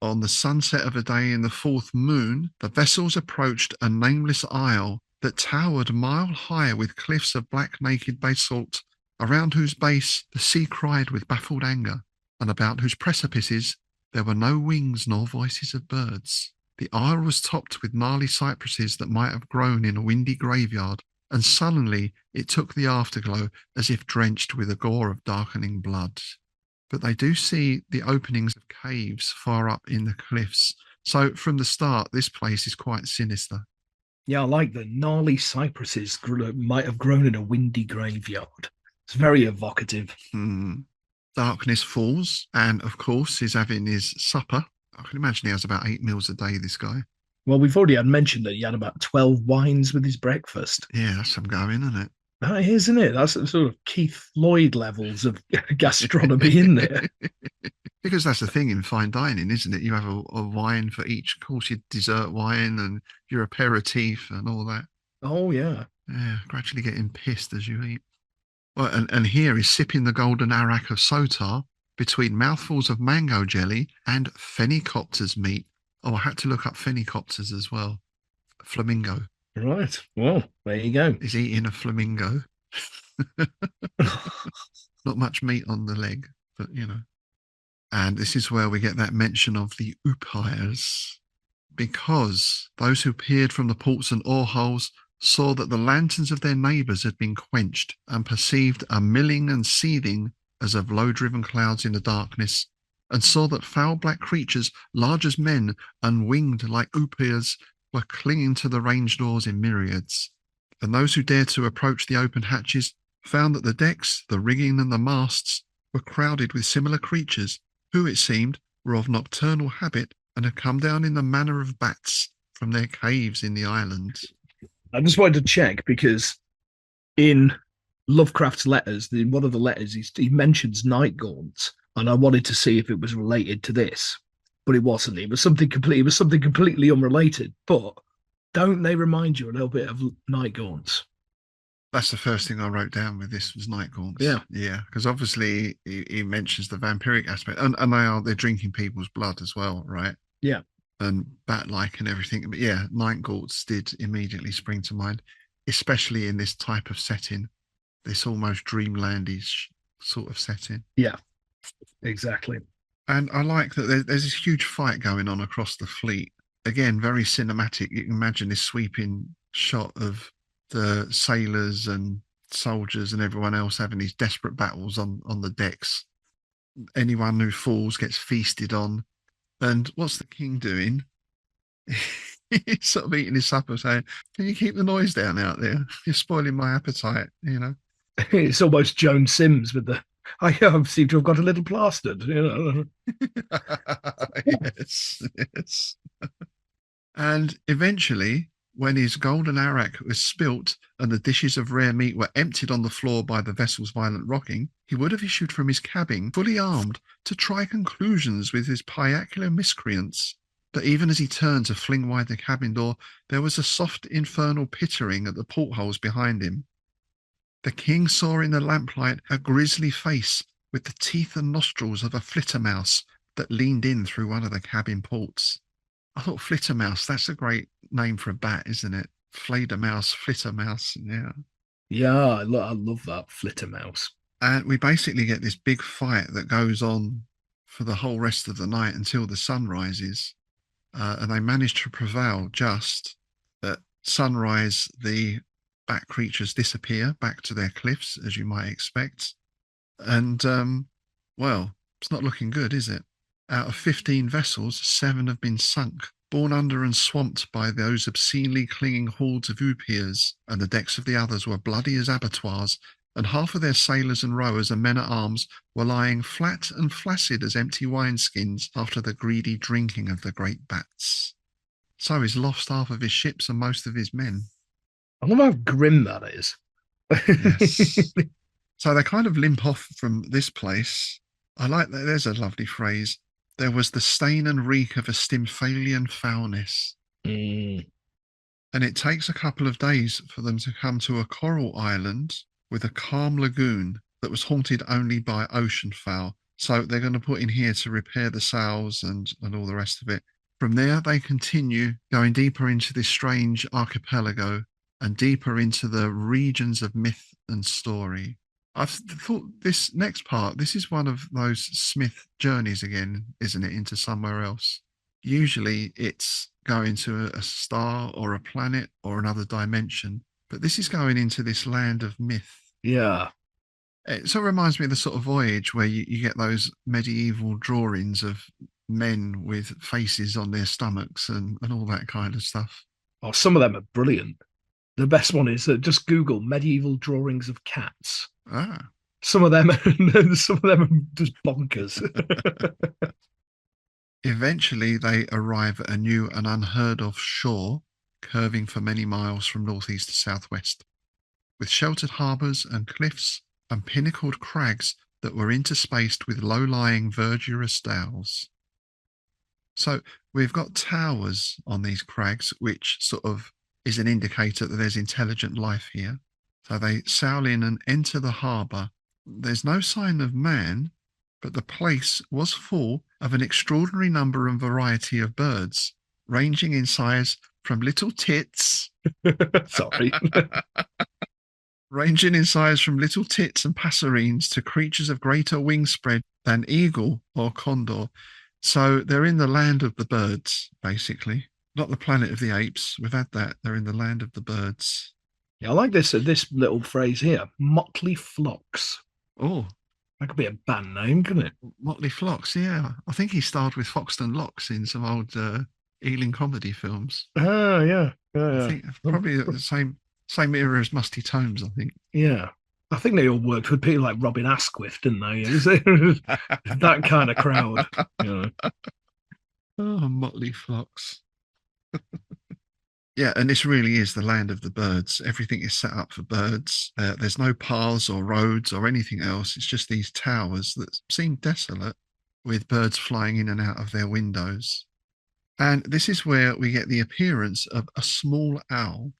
on the sunset of a day in the fourth moon, the vessels approached a nameless isle that towered mile high with cliffs of black naked basalt, around whose base the sea cried with baffled anger, and about whose precipices there were no wings nor voices of birds. The isle was topped with gnarly cypresses that might have grown in a windy graveyard, and sullenly it took the afterglow as if drenched with a gore of darkening blood. But they do see the openings of caves far up in the cliffs. So from the start, this place is quite sinister. Yeah, I like the gnarly cypresses might have grown in a windy graveyard. It's very evocative. Darkness falls, and of course he's having his supper. I can imagine he has about 8 meals a day, this guy. Well, we've already had mentioned that he had about 12 wines with his breakfast. Yeah, that's some going, isn't it? That is, isn't it? That's sort of Keith Floyd levels of gastronomy in there. Because that's the thing in fine dining, isn't it? You have a wine for each course, your dessert wine and your aperitif and all that. Oh, yeah. Yeah, gradually getting pissed as you eat. Well, and here he's sipping the golden arak of Sotar between mouthfuls of mango jelly and phenicopter's meat. Oh, I had to look up phenicopters as well. Flamingo. Right. Well, there you go. He's eating a flamingo. Not much meat on the leg, but And this is where we get that mention of the oupires, because those who peered from the ports and oar holes saw that the lanterns of their neighbours had been quenched, and perceived a milling and seething as of low-driven clouds in the darkness, and saw that foul black creatures, large as men and winged like oupires, were clinging to the range doors in myriads. And those who dared to approach the open hatches found that the decks, the rigging and the masts were crowded with similar creatures, who, it seemed, were of nocturnal habit and had come down in the manner of bats from their caves in the island. I just wanted to check, because in Lovecraft's letters, in one of the letters, he mentions night gaunts. and I wanted to see if it was related to this, but it wasn't. It was something completely unrelated. But don't they remind you a little bit of night gaunts? That's the first thing I wrote down with this was night gaunts. Yeah, because obviously he mentions the vampiric aspect, and they're drinking people's blood as well, right? Yeah, and bat-like and everything. But yeah, night gaunts did immediately spring to mind, especially in this type of setting, this almost dreamlandish sort of setting. Yeah, exactly. And I like that there's this huge fight going on across the fleet. Again, very cinematic. You can imagine this sweeping shot of the sailors and soldiers and everyone else having these desperate battles on the decks. Anyone who falls gets feasted on. And what's the king doing? He's sort of eating his supper saying, "Can you keep the noise down out there? You're spoiling my appetite," you know. It's almost Joan Sims with the I seem to have got a little plastered, you know. Yes. And eventually, when his golden arrack was spilt and the dishes of rare meat were emptied on the floor by the vessel's violent rocking, he would have issued from his cabin, fully armed, to try conclusions with his piacular miscreants. But even as he turned to fling wide the cabin door, there was a soft infernal pittering at the portholes behind him. The king saw in the lamplight a grisly face with the teeth and nostrils of a flittermouse that leaned in through one of the cabin ports. I thought flittermouse, that's a great name for a bat, isn't it? Fledermaus, flittermouse, yeah. Yeah, I love that flittermouse. And we basically get this big fight that goes on for the whole rest of the night until the sun rises. And they manage to prevail just at sunrise. The bat creatures disappear back to their cliffs, as you might expect. And, well, it's not looking good, is it? Out of 15 vessels, 7 have been sunk, borne under and swamped by those obscenely clinging hordes of oupires, and the decks of the others were bloody as abattoirs, and half of their sailors and rowers and men-at-arms were lying flat and flaccid as empty wineskins after the greedy drinking of the great bats. So he's lost half of his ships and most of his men. I love how grim that is. Yes. So they kind of limp off from this place. I like that. There's a lovely phrase. There was the stain and reek of a stymphalian foulness. Mm. And it takes a couple of days for them to come to a coral island with a calm lagoon that was haunted only by ocean fowl. So they're going to put in here to repair the sails and all the rest of it. From there, they continue going deeper into this strange archipelago and deeper into the regions of myth and story. I've thought this next part, this is one of those Smith journeys again, isn't it, into somewhere else? Usually it's going to a star or a planet or another dimension, but this is going into this land of myth. Yeah. It sort of reminds me of the sort of Voyage where you get those medieval drawings of men with faces on their stomachs and all that kind of stuff. Oh, some of them are brilliant. The best one is just Google medieval drawings of cats. Ah. Some of them are just bonkers. Eventually, they arrive at a new and unheard of shore, curving for many miles from northeast to southwest, with sheltered harbours and cliffs and pinnacled crags that were interspaced with low-lying verdurous dales. So we've got towers on these crags, which sort of is an indicator that there's intelligent life here. So they sail in and enter the harbour. There's no sign of man, but the place was full of an extraordinary number and variety of birds, ranging in size from little tits. Sorry. Ranging in size from little tits and passarines to creatures of greater wingspread than eagle or condor. So they're in the land of the birds, basically. Not the planet of the apes. We've had that. They're in the land of the birds. Yeah, I like this little phrase here. Motley flocks. Oh, that could be a band name, couldn't it? Motley Flocks, yeah. I think he starred with Foxton Locks in some old Ealing comedy films. Oh, yeah. I think probably the same era as Musty Tomes, I think. Yeah. I think they all worked with people like Robin Asquith, didn't they? That kind of crowd. You know. Oh, Motley Flocks. Yeah, and this really is the land of the birds. Everything is set up for birds. There's no paths or roads or anything else. It's just these towers that seem desolate with birds flying in and out of their windows. And this is where we get the appearance of a small owl.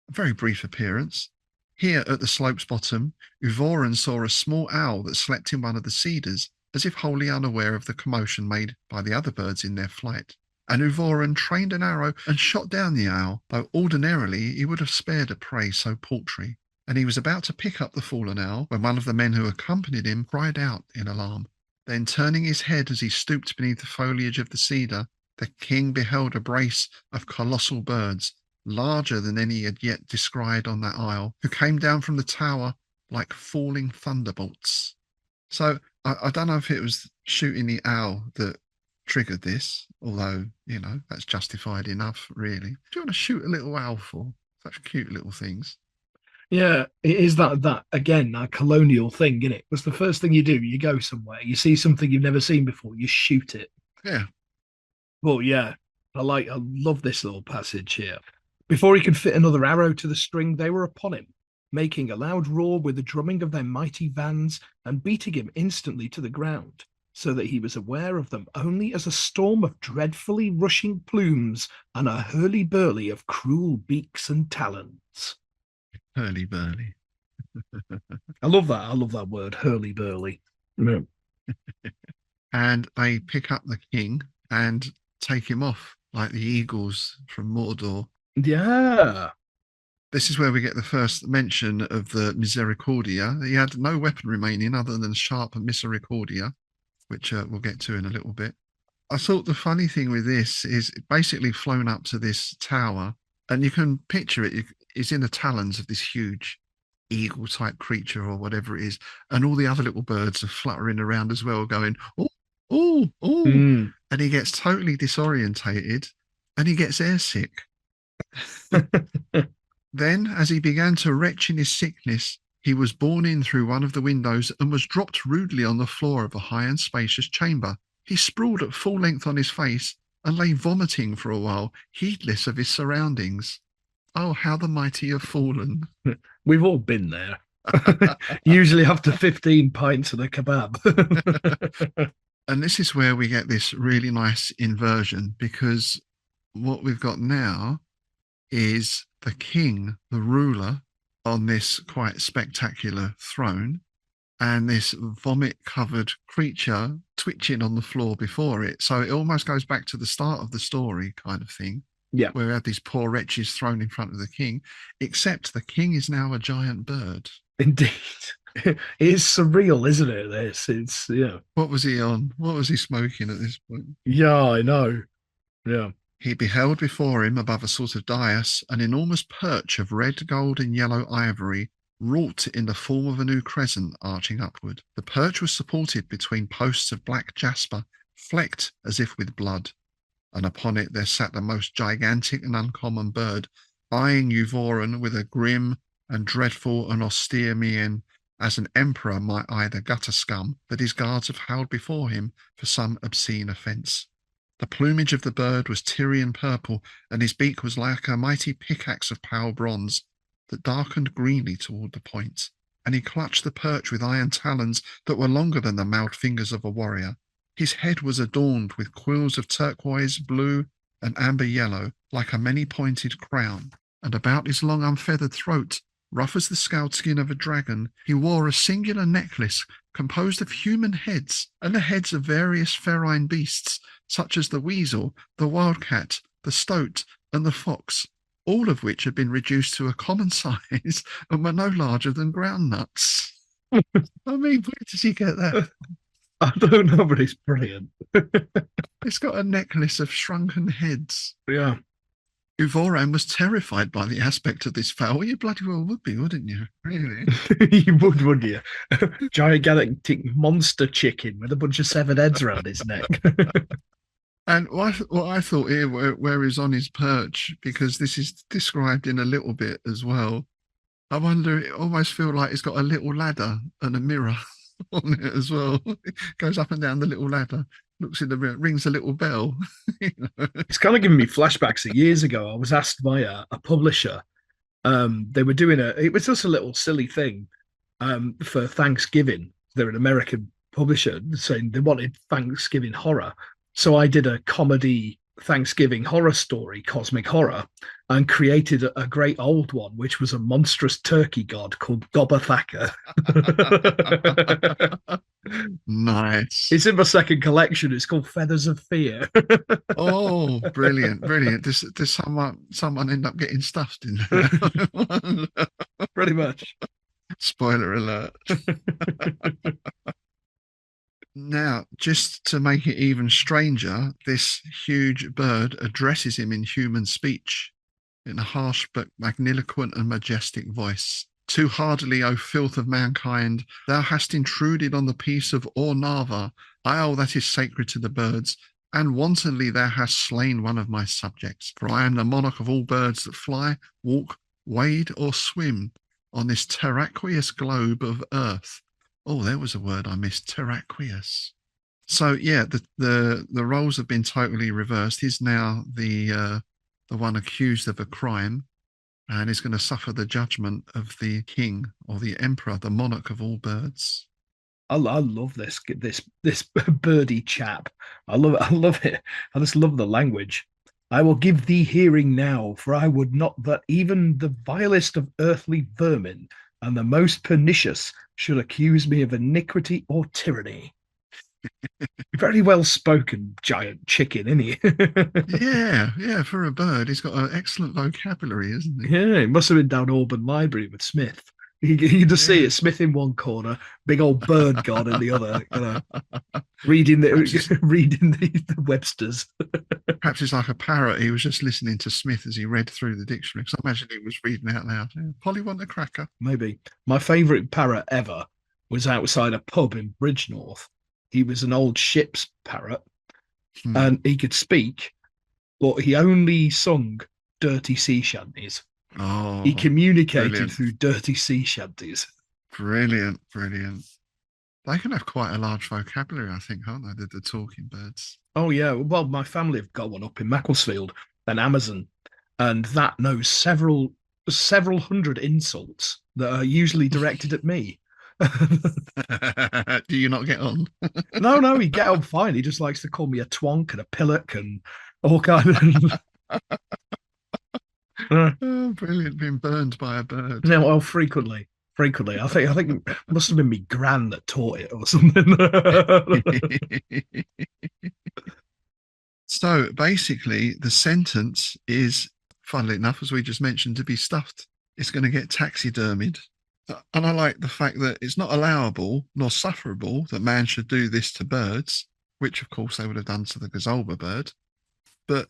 A very brief appearance. Here at the slope's bottom, Euvoran saw a small owl that slept in one of the cedars, as if wholly unaware of the commotion made by the other birds in their flight. And Euvoran trained an arrow and shot down the owl, though ordinarily he would have spared a prey so paltry. And he was about to pick up the fallen owl when one of the men who accompanied him cried out in alarm. Then, turning his head as he stooped beneath the foliage of the cedar, the king beheld a brace of colossal birds, larger than any he had yet descried on that isle, who came down from the tower like falling thunderbolts. So I don't know if it was shooting the owl that triggered this, although, you know, that's justified enough, really. What do you want to shoot a little owl for? Such cute little things. Yeah, it is that again, that colonial thing, isn't it? Because the first thing you do, you go somewhere, you see something you've never seen before, you shoot it. Yeah. Well, yeah, I love this little passage here. Before he could fit another arrow to the string, they were upon him, making a loud roar with the drumming of their mighty vans and beating him instantly to the ground, so that he was aware of them only as a storm of dreadfully rushing plumes and a hurly-burly of cruel beaks and talons. Hurly-burly. I love that. I love that word, hurly-burly. Yeah. And they pick up the king and take him off like the eagles from Mordor. Yeah. This is where we get the first mention of the misericordia. He had no weapon remaining other than sharp misericordia, which we'll get to in a little bit. I thought the funny thing with this is basically flown up to this tower, and you can picture it. It's in the talons of this huge eagle-type creature or whatever it is, and all the other little birds are fluttering around as well, going, oh, oh, oh. Mm. And he gets totally disorientated, and he gets airsick. Then, as he began to retch in his sickness, he was borne in through one of the windows and was dropped rudely on the floor of a high and spacious chamber. He sprawled at full length on his face and lay vomiting for a while, heedless of his surroundings. Oh, how the mighty have fallen. We've all been there. Usually after 15 pints of a kebab. And this is where we get this really nice inversion, because what we've got now is the king, the ruler, on this quite spectacular throne, and this vomit-covered creature twitching on the floor before it. So it almost goes back to the start of the story kind of thing. Yeah. Where we had these poor wretches thrown in front of the king, except the king is now a giant bird. Indeed. It is surreal, isn't it, this? It's, yeah. What was he on? What was he smoking at this point? Yeah, I know. Yeah. He beheld before him, above a sort of dais, an enormous perch of red, gold, and yellow ivory, wrought in the form of a new crescent arching upward. The perch was supported between posts of black jasper, flecked as if with blood, and upon it there sat the most gigantic and uncommon bird, eyeing Euvoran with a grim and dreadful and austere mien, as an emperor might eye the gutter scum that his guards have held before him for some obscene offence. The plumage of the bird was Tyrian purple, and his beak was like a mighty pickaxe of pale bronze that darkened greenly toward the point, and he clutched the perch with iron talons that were longer than the mailed fingers of a warrior. His head was adorned with quills of turquoise, blue, and amber yellow, like a many-pointed crown, and about his long unfeathered throat, rough as the scaled skin of a dragon, he wore a singular necklace composed of human heads and the heads of various ferine beasts, such as the weasel, the wildcat, the stoat, and the fox, all of which had been reduced to a common size and were no larger than ground nuts. I mean, where does he get that? I don't know, but it's brilliant. It's got a necklace of shrunken heads. Yeah. Euvoran was terrified by the aspect of this fowl. You bloody well would be, wouldn't you? Really? You would, wouldn't you? Gigantic monster chicken with a bunch of severed heads around his neck. And what I thought here, where he's on his perch, because this is described in a little bit as well, I wonder, it almost feel like it's got a little ladder and a mirror on it as well. It goes up and down the little ladder. looks in the mirror, rings a little bell. You know? It's kind of giving me flashbacks of years ago. I was asked by a publisher. They were doing it was just a little silly thing for Thanksgiving. They're an American publisher saying they wanted Thanksgiving horror. So I did a comedy Thanksgiving horror story, Cosmic Horror, and created a great old one, which was a monstrous turkey god called Gobathaka. Nice. It's in my second collection. It's called Feathers of Fear. Oh, brilliant, brilliant. Does someone end up getting stuffed in there? Pretty much. Spoiler alert. Now, just to make it even stranger, this huge bird addresses him in human speech in a harsh but magniloquent and majestic voice. Too hardily, O filth of mankind, thou hast intruded on the peace of Ornava, isle that is sacred to the birds, and wantonly thou hast slain one of my subjects. For I am the monarch of all birds that fly, walk, wade, or swim on this terraqueous globe of earth. Oh, there was a word I missed, terraqueous. So yeah, the roles have been totally reversed. He's now the one accused of a crime, and is going to suffer the judgment of the king or the emperor, the monarch of all birds. I love this birdie chap. I love it. I just love the language. I will give thee hearing now, for I would not that even the vilest of earthly vermin and the most pernicious should accuse me of iniquity or tyranny. Very well spoken giant chicken, isn't he? Yeah, for a bird, he's got an excellent vocabulary, isn't he? Yeah, he must have been down Auburn Library with Smith. You can just see it, Smith in one corner, big old bird god in the other, reading the Websters. Perhaps it's like a parrot. He was just listening to Smith as he read through the dictionary. Because I imagine he was reading out loud. Yeah, Polly want a cracker. Maybe. My favourite parrot ever was outside a pub in Bridgenorth. He was an old ship's parrot, and he could speak, but he only sung dirty sea shanties. Oh, he communicated brilliant. through dirty sea shanties. Brilliant, brilliant. They can have quite a large vocabulary, I think, aren't they? The talking birds. Oh yeah. Well, my family have got one up in Macclesfield, an Amazon, and that knows several hundred insults that are usually directed at me. Do you not get on? No, he get on fine. He just likes to call me a twonk and a pillock and all kind of. Oh, brilliant! Being burned by a bird. No, well, frequently. I think it must have been me gran that taught it or something. So basically, the sentence is, funnily enough, as we just mentioned, to be stuffed. It's going to get taxidermied. And I like the fact that it's not allowable nor sufferable that man should do this to birds, which of course they would have done to the gazalba bird, but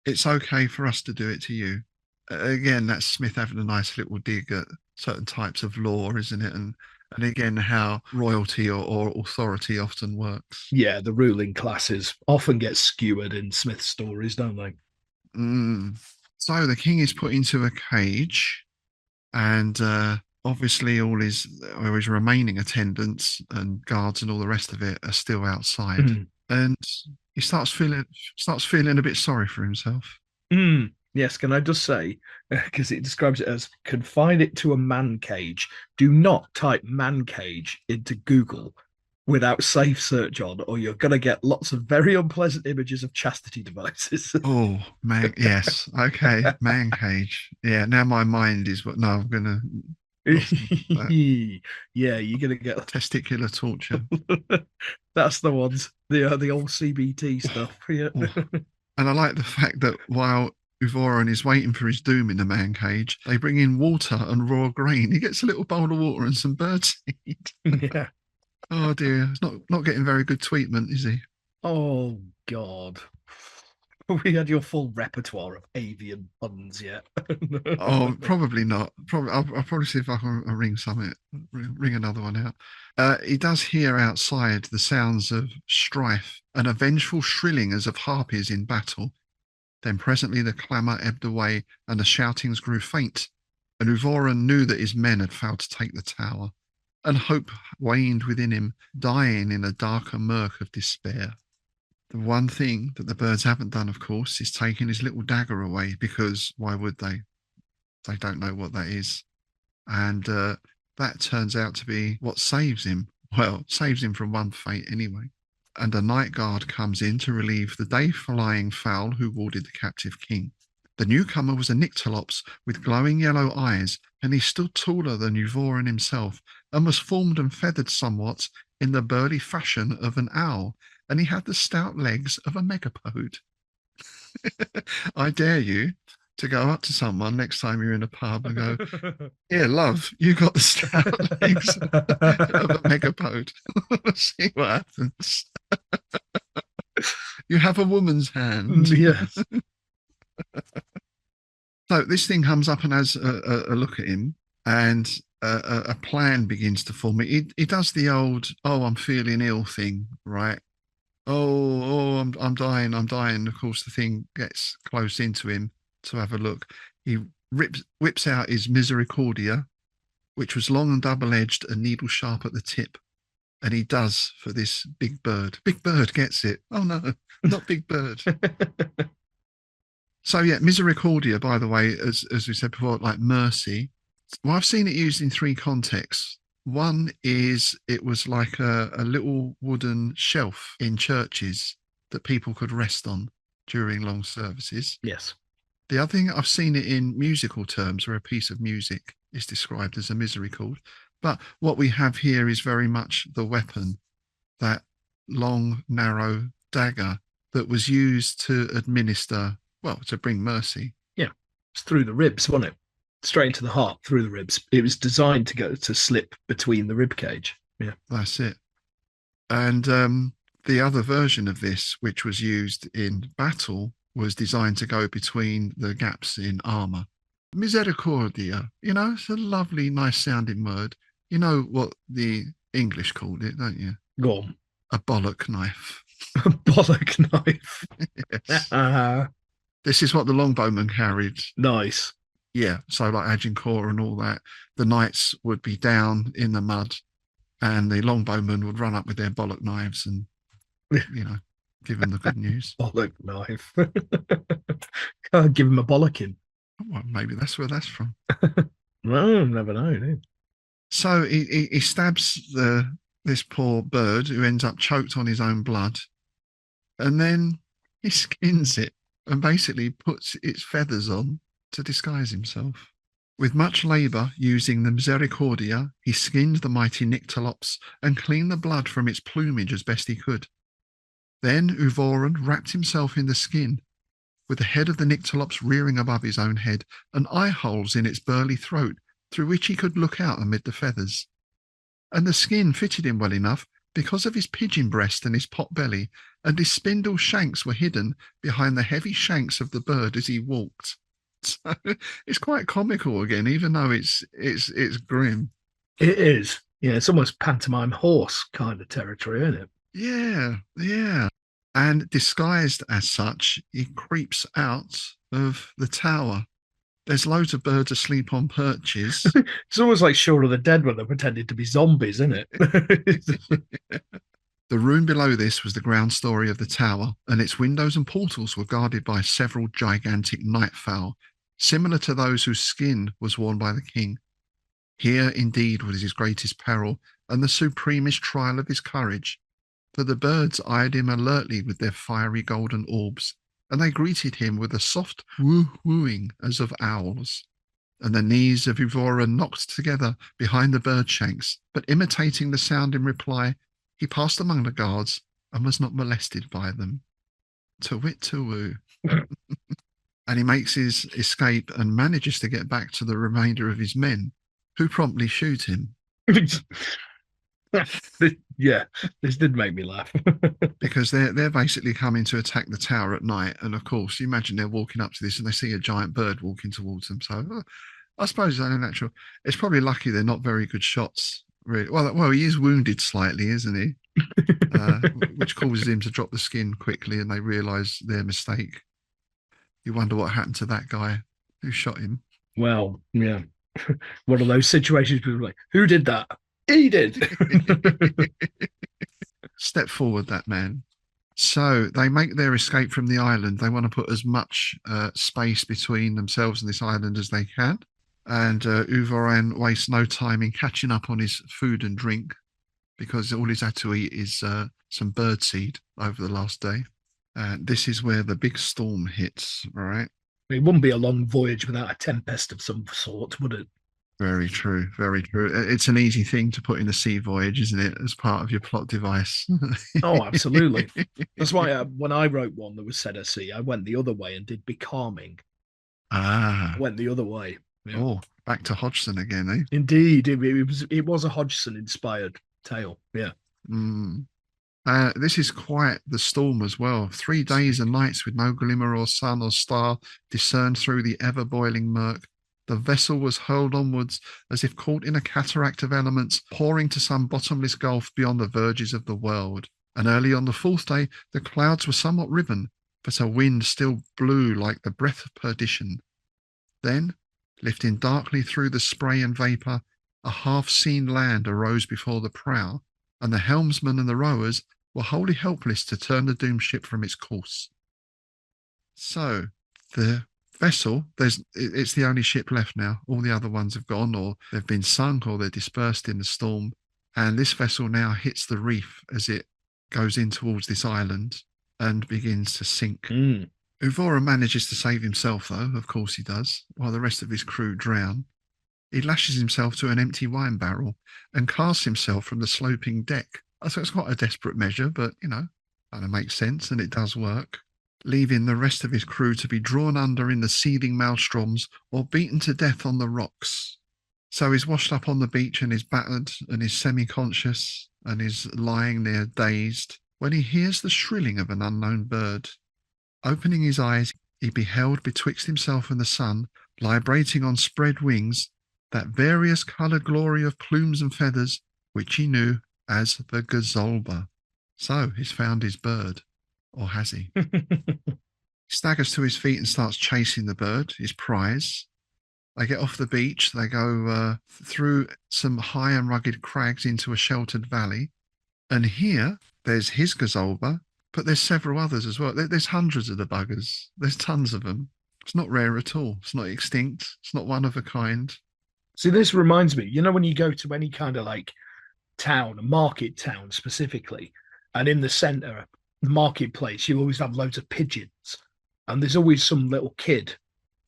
it's okay for us to do it to you. Again, that's Smith having a nice little dig at certain types of law, isn't it? And again, how royalty or authority often works. Yeah, the ruling classes often get skewered in Smith's stories, don't they? So the king is put into a cage, and obviously all his remaining attendants and guards and all the rest of it are still outside. And he starts feeling a bit sorry for himself. Yes, can I just say, because it describes it as confine it to a man cage. Do not type man cage into Google without safe search on, or you're going to get lots of very unpleasant images of chastity devices. Oh, man. Yes. Okay. Man cage. Yeah. Now my mind is what? No, I'm going to. Yeah, you're going to get testicular torture. That's the ones. The old CBT stuff. Yeah. And I like the fact that while Euvoran is waiting for his doom in the man cage, they bring in water and raw grain. He gets a little bowl of water and some birdseed. Yeah. Oh dear, he's not getting very good treatment, is he? Oh God. We had your full repertoire of avian puns yet. Oh, probably not. I'll probably see if I can ring another one out. He does hear outside the sounds of strife, and a vengeful shrilling as of harpies in battle. Then presently the clamour ebbed away, and the shoutings grew faint, and Euvoran knew that his men had failed to take the tower, and hope waned within him, dying in a darker murk of despair. The one thing that the birds haven't done, of course, is taken his little dagger away, because why would they? They don't know what that is. And that turns out to be what saves him. Well, saves him from one fate anyway. And a night guard comes in to relieve the day-flying fowl who warded the captive king. The newcomer was a nyctalops with glowing yellow eyes, and he stood taller than Euvoran himself, and was formed and feathered somewhat in the burly fashion of an owl, and he had the stout legs of a megapode. I dare you to go up to someone next time you're in a pub and go, "Here, love, you got the stout legs of a megapode." See what happens. You have a woman's hand. Yes. So this thing comes up and has a look at him, and a plan begins to form. He does the old, "Oh, I'm feeling ill" thing, right? Oh, I'm dying. Of course, the thing gets close into him to have a look. He whips out his misericordia, which was long and double-edged and needle sharp at the tip. And he does for this big bird. Big bird gets it. Oh no, not big bird. So yeah, misericordia, by the way, as we said before, like mercy. Well, I've seen it used in 3 contexts. One is it was like a little wooden shelf in churches that people could rest on during long services. Yes. The other thing, I've seen it in musical terms, where a piece of music is described as a misericord. But what we have here is very much the weapon, that long, narrow dagger that was used to administer, well, to bring mercy. Yeah. It's through the ribs, wasn't it? Straight into the heart, through the ribs. It was designed to slip between the rib cage. Yeah. That's it. And the other version of this, which was used in battle, was designed to go between the gaps in armor. Misericordia, it's a lovely, nice sounding word. You know what the English called it, don't you? Go on. A bollock knife. A bollock knife. Yes. This is what the longbowmen carried. Nice. Yeah, so like Agincourt and all that, the knights would be down in the mud, and the longbowmen would run up with their bollock knives and, give them the good news. Bollock knife. Can't give him a bollocking. Well, maybe that's where that's from. Well, never know, do you? So he stabs this poor bird, who ends up choked on his own blood, and then he skins it and basically puts its feathers on to disguise himself. With much labour, using the misericordia, he skinned the mighty nyctalops and cleaned the blood from its plumage as best he could. Then Euvoran wrapped himself in the skin, with the head of the nyctalops rearing above his own head, and eye holes in its burly throat, through which he could look out amid the feathers. And the skin fitted him well enough, because of his pigeon breast and his pot belly, and his spindle shanks were hidden behind the heavy shanks of the bird as he walked. So it's quite comical again, even though it's grim. It is. Yeah, it's almost pantomime horse kind of territory, isn't it? Yeah. And disguised as such, he creeps out of the tower. There's loads of birds asleep on perches. It's almost like Shaun of the Dead when they're pretending to be zombies, isn't it? The room below this was the ground story of the tower, and its windows and portals were guarded by several gigantic nightfowl, similar to those whose skin was worn by the king. Here indeed was his greatest peril, and the supremest trial of his courage, for the birds eyed him alertly with their fiery golden orbs, and they greeted him with a soft woo-wooing as of owls. And the knees of Euvoran knocked together behind the bird shanks, but imitating the sound in reply, he passed among the guards and was not molested by them. To-wit, to-woo. And he makes his escape and manages to get back to the remainder of his men, who promptly shoot him. Yeah, this did make me laugh. Because they're basically coming to attack the tower at night, and of course, you imagine they're walking up to this and they see a giant bird walking towards them. So I suppose it's only natural. It's probably lucky they're not very good shots, really. Well, he is wounded slightly, isn't he? Which causes him to drop the skin quickly, and they realise their mistake. You wonder what happened to that guy who shot him. Well, yeah. One of those situations people are like, who did that? He did. Step forward, that man. So they make their escape from the island. They want to put as much space between themselves and this island as they can. And Euvoran wastes no time in catching up on his food and drink, because all he's had to eat is some birdseed over the last day. This is where the big storm hits, all right? It wouldn't be a long voyage without a tempest of some sort, would it? Very true, very true. It's an easy thing to put in a sea voyage, isn't it, as part of your plot device? Oh, absolutely. That's why when I wrote one that was set at sea, I went the other way and did becalming. Ah. I went the other way. Yeah. Oh, back to Hodgson again, eh? Indeed, it was a Hodgson-inspired tale. Yeah. Mm. This is quite the storm as well. 3 days and nights with no glimmer or sun or star discerned through the ever-boiling murk. The vessel was hurled onwards as if caught in a cataract of elements, pouring to some bottomless gulf beyond the verges of the world. And early on the 4th day, the clouds were somewhat riven, but a wind still blew like the breath of perdition. Then, lifting darkly through the spray and vapour, a half-seen land arose before the prow, and the helmsman and the rowers were wholly helpless to turn the doomed ship from its course. So, the vessel, it's the only ship left now. All the other ones have gone, or they've been sunk, or they're dispersed in the storm. And this vessel now hits the reef as it goes in towards this island and begins to sink. Euvoran manages to save himself, though. Of course he does, while the rest of his crew drown. He lashes himself to an empty wine barrel and casts himself from the sloping deck. So it's quite a desperate measure, but, kind of makes sense, and it does work, leaving the rest of his crew to be drawn under in the seething maelstroms or beaten to death on the rocks. So he's washed up on the beach and is battered and is semi-conscious and is lying there dazed when he hears the shrilling of an unknown bird. Opening his eyes, he beheld betwixt himself and the sun, vibrating on spread wings, that various coloured glory of plumes and feathers, which he knew as the gazolba. So he's found his bird. Or has he? He staggers to his feet and starts chasing the bird, his prize. They get off the beach. They go through some high and rugged crags into a sheltered valley. And here, there's his gazolba, but there's several others as well. There's hundreds of the buggers. There's tons of them. It's not rare at all. It's not extinct. It's not one of a kind. See, this reminds me, when you go to any kind of town, a market town specifically, and in the centre, the marketplace, you always have loads of pigeons, and there's always some little kid,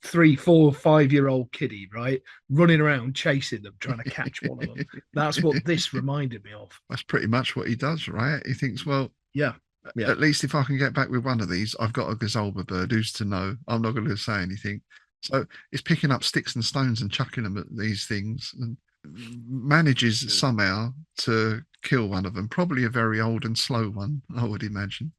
3, 4, 5-year-old kiddie, right, running around chasing them, trying to catch one of them. That's what this reminded me of. That's pretty much what he does, right? He thinks, well, yeah. At least if I can get back with one of these, I've got a gazolba bird. Who's to know? I'm not going to say anything. So he's picking up sticks and stones and chucking them at these things, and manages somehow to kill one of them, probably a very old and slow one, I would imagine.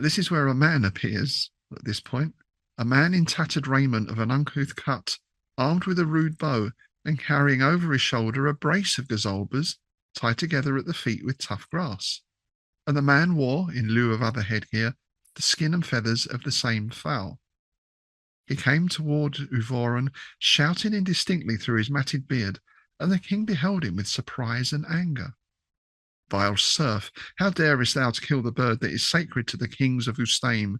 This is where a man appears at this point, a man in tattered raiment of an uncouth cut, armed with a rude bow and carrying over his shoulder a brace of gazolbas tied together at the feet with tough grass. And the man wore, in lieu of other headgear, the skin and feathers of the same fowl. He came toward Euvoran, shouting indistinctly through his matted beard, and the king beheld him with surprise and anger. Vile serf, how darest thou to kill the bird that is sacred to the kings of Ustaim?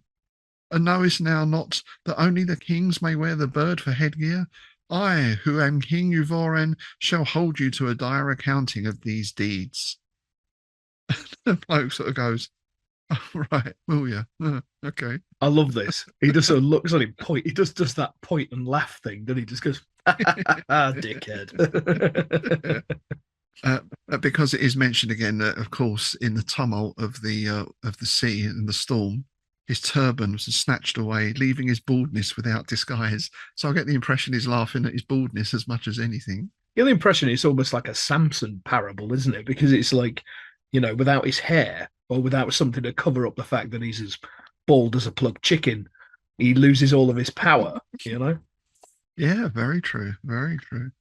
And knowest thou not that only the kings may wear the bird for headgear? I, who am King Euvoran, shall hold you to a dire accounting of these deeds. The bloke sort of goes, oh, right, will you? Okay. I love this. He just sort of looks at him, point. He just does that point and laugh thing, then he just goes, dickhead. Because it is mentioned again that, of course, in the tumult of the sea and the storm, his turban was snatched away, leaving his baldness without disguise. So I get the impression he's laughing at his baldness as much as anything. You get the impression it's almost like a Samson parable, isn't it? Because it's like, without his hair or without something to cover up the fact that he's as bald as a plucked chicken, he loses all of his power, Yeah, very true. Very true.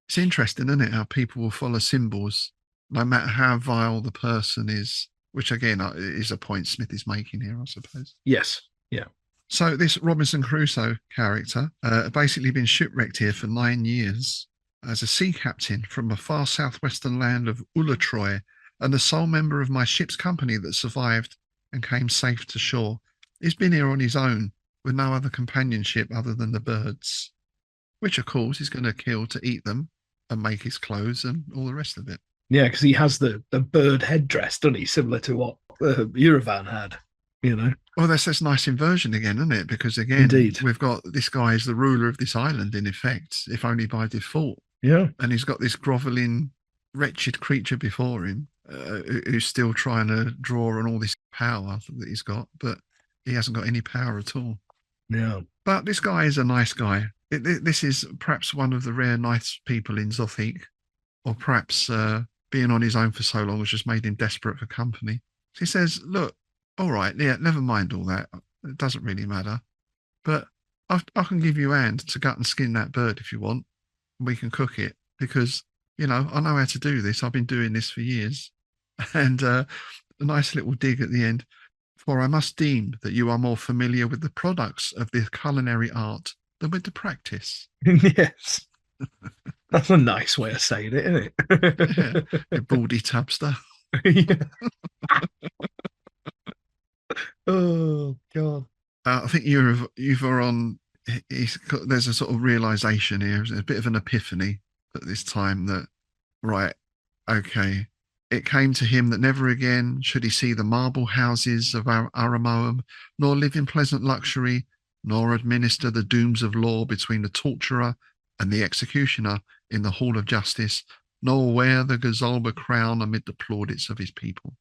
It's interesting, isn't it, how people will follow symbols, no matter how vile the person is, which, again, is a point Smith is making here, I suppose. Yes, yeah. So this Robinson Crusoe character basically been shipwrecked here for 9 years as a sea captain from a far southwestern land of Ulatroy, and the sole member of my ship's company that survived and came safe to shore. He's been here on his own with no other companionship other than the birds, which of course he's going to kill to eat them and make his clothes and all the rest of it. Yeah, because he has the bird headdress, doesn't he? Similar to what Euvoran had, you know. Well, that's nice inversion again, isn't it? Because again, Indeed. we've got this guy as the ruler of this island in effect, if only by default. Yeah. And he's got this groveling, wretched creature before him who's still trying to draw on all this power that he's got, but he hasn't got any power at all. Yeah. But this guy is a nice guy. This is perhaps one of the rare nice people in Zothic, or perhaps being on his own for so long has just made him desperate for company. So he says, look, all right, yeah, never mind all that. It doesn't really matter. But I can give you a hand to gut and skin that bird if you want. We can cook it because, you know, I know how to do this. I've been doing this for years. And a nice little dig at the end. For I must deem that you are more familiar with the products of the culinary art than with the practice. Yes. That's a nice way of saying it, isn't it? Yeah, you baldy tubster. Yeah. Oh, God. I think Euvoran, there's a sort of realization here, a bit of an epiphany at this time that, right, okay, it came to him that never again should he see the marble houses of Aramoam, nor live in pleasant luxury, nor administer the dooms of law between the torturer and the executioner in the hall of justice, nor wear the Gazalba crown amid the plaudits of his people.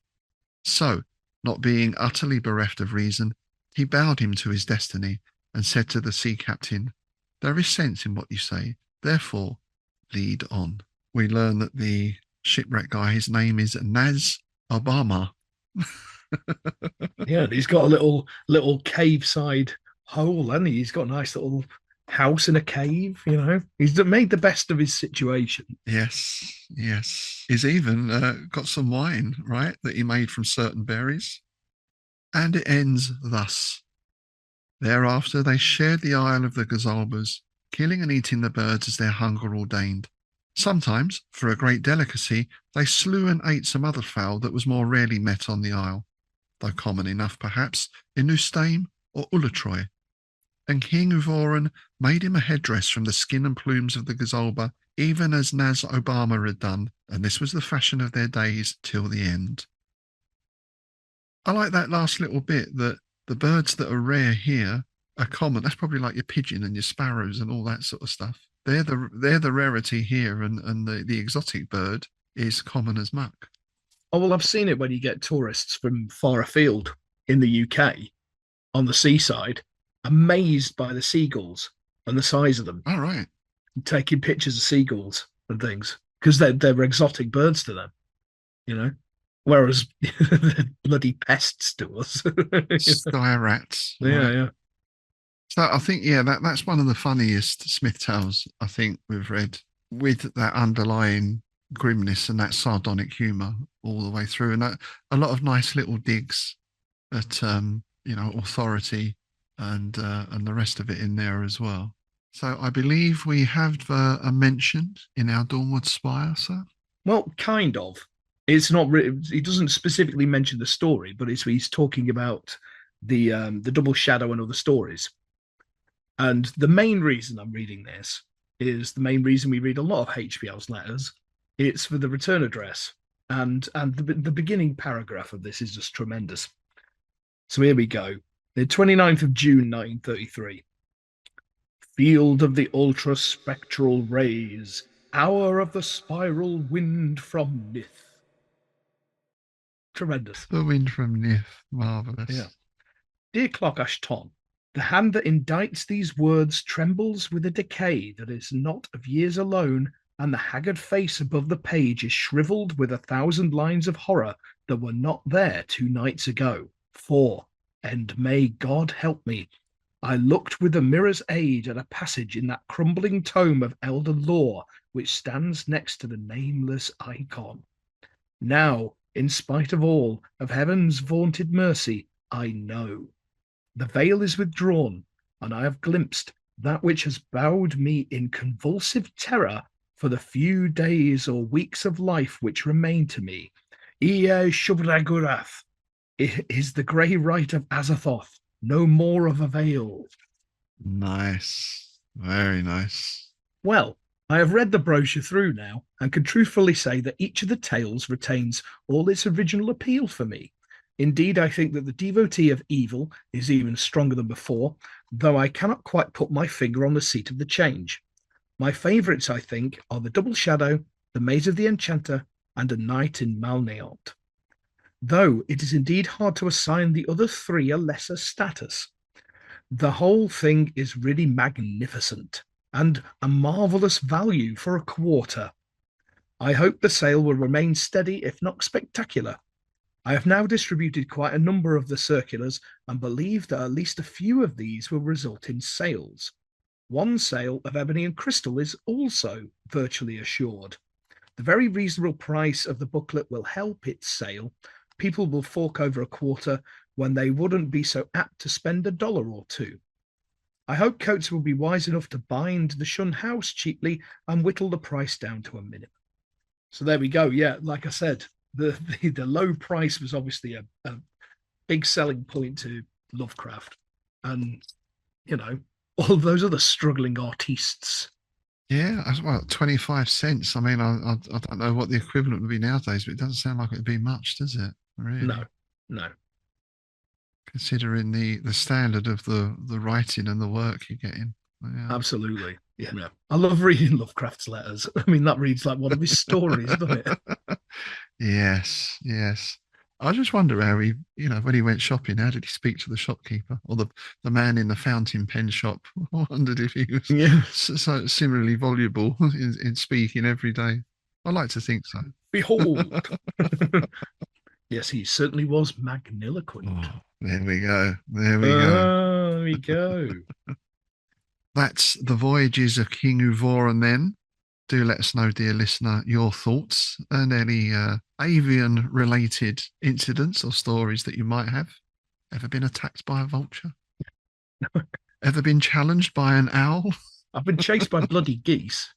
So, not being utterly bereft of reason, he bowed him to his destiny and said to the sea captain, there is sense in what you say, therefore lead on. We learn that the shipwreck guy, his name is Naz Obama. Yeah, he's got a little cave side hole, hasn't he? He's got a nice little house in a cave, you know. He's made the best of his situation. Yes. He's even got some wine, right, that he made from certain berries. And it ends thus. Thereafter they shared the isle of the Gazalbas, killing and eating the birds as their hunger ordained. Sometimes, for a great delicacy, they slew and ate some other fowl that was more rarely met on the isle, though common enough perhaps in Ustaim or Ulatroy. And King Euvoran made him a headdress from the skin and plumes of the Gazalba, even as Naz Obama had done, and this was the fashion of their days till the end. I like that last little bit, that the birds that are rare here are common. That's probably like your pigeon and your sparrows and all that sort of stuff. They're the rarity here, and the exotic bird is common as muck. Oh, well, I've seen it when you get tourists from far afield in the UK on the seaside, amazed by the seagulls and the size of them. All right. Taking pictures of seagulls and things because they're exotic birds to them, you know, whereas they're bloody pests to us. Sky rats. Yeah, right? yeah. So I think, yeah, that's one of the funniest Smith tales I think we've read, with that underlying grimness and that sardonic humour all the way through, and a lot of nice little digs at authority and the rest of it in there as well. So I believe we have a mention in our Dawnward Spire, sir. Well, kind of. It's not. He doesn't specifically mention the story, but he's talking about the double shadow and other stories. And the main reason I'm reading this is the main reason we read a lot of HPL's letters. It's for the return address, and the beginning paragraph of this is just tremendous. So here we go. The 29th of June, 1933. Field of the ultra-spectral rays, hour of the spiral wind from Nith. Tremendous. The wind from Nith. Marvellous. Yeah. Dear Cloghash Ton, the hand that indites these words trembles with a decay that is not of years alone, and the haggard face above the page is shriveled with 1,000 lines of horror that were not there 2 nights ago. For, and may God help me, I looked with a mirror's aid at a passage in that crumbling tome of elder lore which stands next to the nameless icon. Now, in spite of all, of heaven's vaunted mercy, I know. The veil is withdrawn, and I have glimpsed that which has bowed me in convulsive terror for the few days or weeks of life which remain to me. Ie Shubragurath, Is the grey rite of Azathoth no more of avail? Nice. Very nice. Well, I have read the brochure through now and can truthfully say that each of the tales retains all its original appeal for me. Indeed, I think that the devotee of evil is even stronger than before, though I cannot quite put my finger on the seat of the change. My favourites, I think, are the Double Shadow, the Maze of the Enchanter, and A Night in Malneont. Though it is indeed hard to assign the other three a lesser status. The whole thing is really magnificent and a marvellous value for a quarter. I hope the sale will remain steady, if not spectacular. I have now distributed quite a number of the circulars and believe that at least a few of these will result in sales. One sale of ebony and crystal is also virtually assured. The very reasonable price of the booklet will help its sale. People will fork over a quarter when they wouldn't be so apt to spend $1 or $2. I hope Coates will be wise enough to bind the Shun House cheaply and whittle the price down to a minimum. So there we go. Yeah, like I said, the low price was obviously a big selling point to Lovecraft, and all those other struggling artists. Yeah, well, 25 cents. I mean, I don't know what the equivalent would be nowadays, but it doesn't sound like it'd be much, does it? Really? No. Considering the standard of the writing and the work you're getting. Yeah. Absolutely. Yeah. I love reading Lovecraft's letters. I mean, that reads like one of his stories, doesn't it? Yes. I just wonder how he, when he went shopping, how did he speak to the shopkeeper or the man in the fountain pen shop? I wondered if he was so similarly voluble in speaking every day. I like to think so. Behold. Yes, he certainly was magniloquent. Oh, there we go. There we go. That's the Voyages of King Euvoran then. Do let us know, dear listener, your thoughts and any avian-related incidents or stories that you might have. Ever been attacked by a vulture? Ever been challenged by an owl? I've been chased by bloody geese.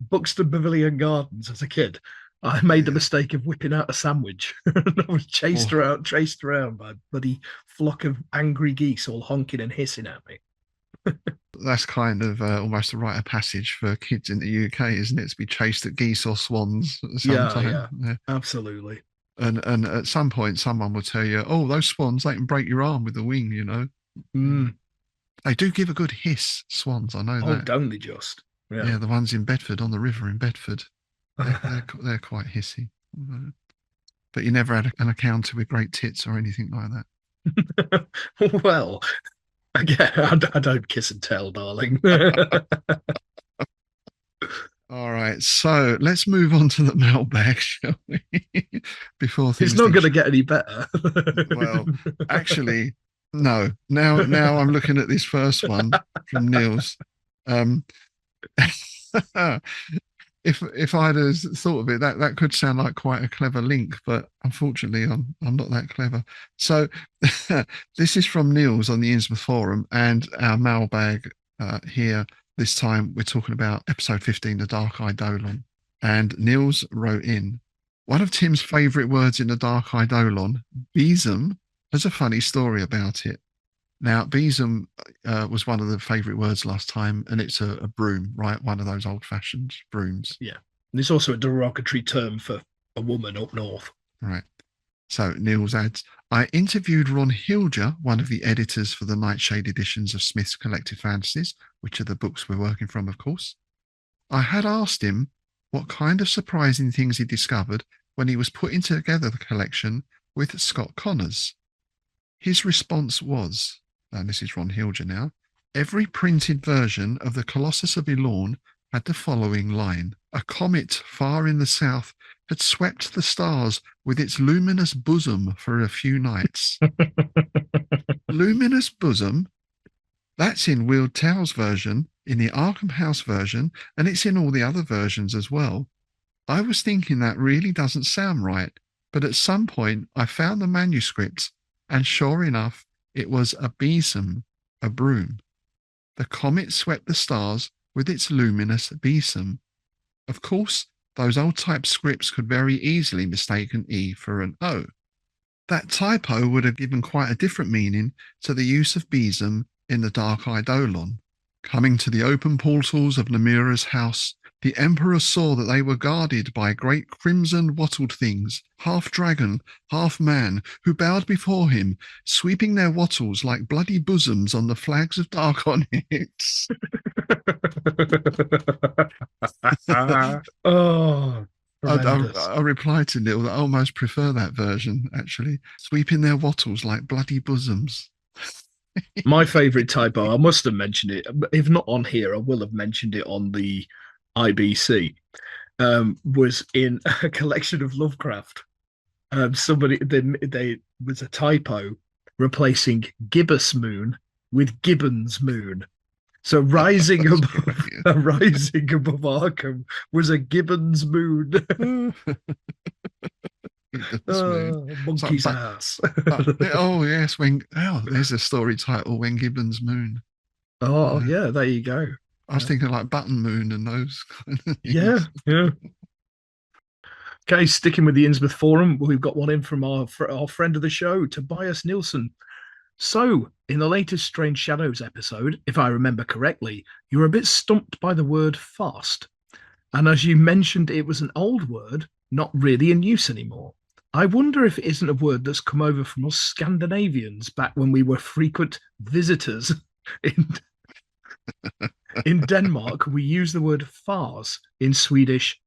Buxton Pavilion Gardens as a kid. I made the mistake of whipping out a sandwich. I was chased around by a bloody flock of angry geese all honking and hissing at me. That's kind of almost a rite of passage for kids in the UK, isn't it? To be chased at geese or swans sometime. Yeah, absolutely. And at some point, someone will tell you, "Oh, those swans, they can break your arm with the wing." They do give a good hiss, swans. I know that. Oh, don't they just? Yeah, the ones in Bedford, on the river in Bedford, they're quite hissy. But you never had an encounter with great tits or anything like that. Well, again, I don't kiss and tell, darling. All right, so let's move on to the mailbag, shall we? Before things it's not going to get any better. Well, actually, no. Now I'm looking at this first one from Niels. If I'd have thought of it, that could sound like quite a clever link, but unfortunately, I'm not that clever. So this is from Niels on the Innsmouth forum, and our mailbag here. This time we're talking about episode 15, the Dark Eidolon. And Niels wrote in, one of Tim's favourite words in the Dark Eidolon, besom, has a funny story about it. Now, besom was one of the favourite words last time, and it's a broom, right? One of those old-fashioned brooms. Yeah. And it's also a derogatory term for a woman up north. Right. So Niels adds, I interviewed Ron Hilger, one of the editors for the Nightshade editions of Smith's Collected Fantasies, which are the books we're working from, of course. I had asked him what kind of surprising things he discovered when he was putting together the collection with Scott Connors. His response was, and this is Ron Hilger now, every printed version of the Colossus of Elorn had the following line. A comet far in the south had swept the stars with its luminous bosom for a few nights. Luminous bosom? That's in Weald Tow's version, in the Arkham House version, and it's in all the other versions as well. I was thinking that really doesn't sound right, but at some point I found the manuscripts, and sure enough, it was a besom, a broom. The comet swept the stars with its luminous besom. Of course, those old type scripts could very easily mistake an E for an O. That typo would have given quite a different meaning to the use of besom in the Dark Eidolon. Coming to the open portals of Namira's house, the Emperor saw that they were guarded by great crimson wattled things, half dragon, half man, who bowed before him, sweeping their wattles like bloody bosoms on the flags of Darkonix. Oh, tremendous. I replied to Neil that I almost prefer that version, actually. Sweeping their wattles like bloody bosoms. My favourite typo, I must have mentioned it. If not on here, I will have mentioned it on the IBC. Was in a collection of Lovecraft. Somebody they was a typo replacing Gibbous Moon with Gibbons Moon. So rising above Arkham was a Gibbons Moon. Monkey's ass. Oh yes, there's a story title, When Gibbons Moon. Oh yeah, there you go. I was thinking like Button Moon and those kind of things. Yeah. Okay, sticking with the Innsmouth forum, we've got one in from our friend of the show, Tobias Nielsen. So, in the latest Strange Shadows episode, if I remember correctly, you were a bit stumped by the word fast. And as you mentioned, it was an old word, not really in use anymore. I wonder if it isn't a word that's come over from us Scandinavians back when we were frequent visitors in Denmark. We use the word fars in Swedish.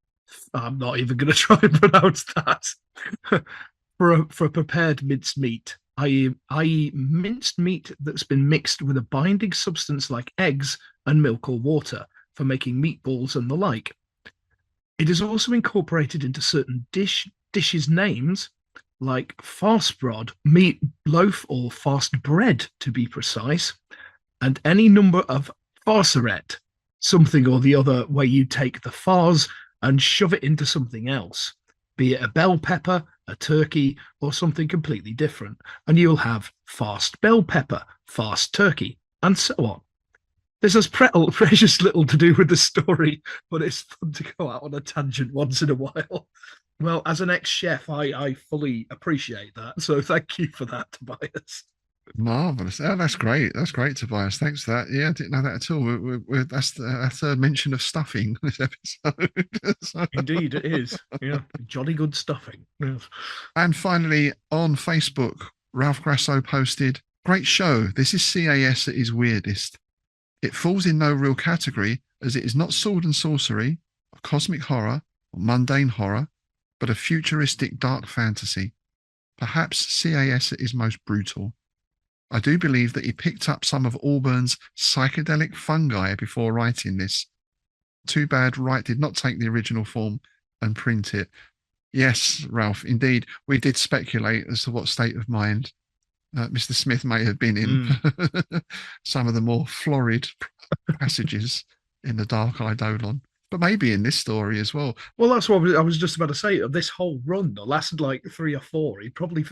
I'm not even going to try and pronounce that. for prepared minced meat, i.e. minced meat that's been mixed with a binding substance like eggs and milk or water for making meatballs and the like. It is also incorporated into certain dishes names like farsbrod, meat loaf or fast bread to be precise, and any number of farsaret, something or the other where you take the fars and shove it into something else, be it a bell pepper, a turkey, or something completely different, and you'll have fast bell pepper, fast turkey, and so on. This has precious little to do with the story, but it's fun to go out on a tangent once in a while. Well, as an ex-chef, I fully appreciate that, so thank you for that, Tobias. Marvelous! Oh, that's great. That's great, Tobias. Thanks for that. Yeah, I didn't know that at all. That's a mention of stuffing this episode. So. Indeed, it is. Yeah, jolly good stuffing. Yes. And finally, on Facebook, Ralph Grasso posted, "Great show. This is CAS at its weirdest. It falls in no real category as it is not sword and sorcery, or cosmic horror, or mundane horror, but a futuristic dark fantasy. Perhaps CAS at its most brutal. I do believe that he picked up some of Auburn's psychedelic fungi before writing this. Too bad Wright did not take the original form and print it." Yes, Ralph, indeed. We did speculate as to what state of mind Mr. Smith may have been in some of the more florid passages in the Dark Eidolon. But maybe in this story as well. Well, that's what I was just about to say. This whole run that lasted like 3 or 4. He probably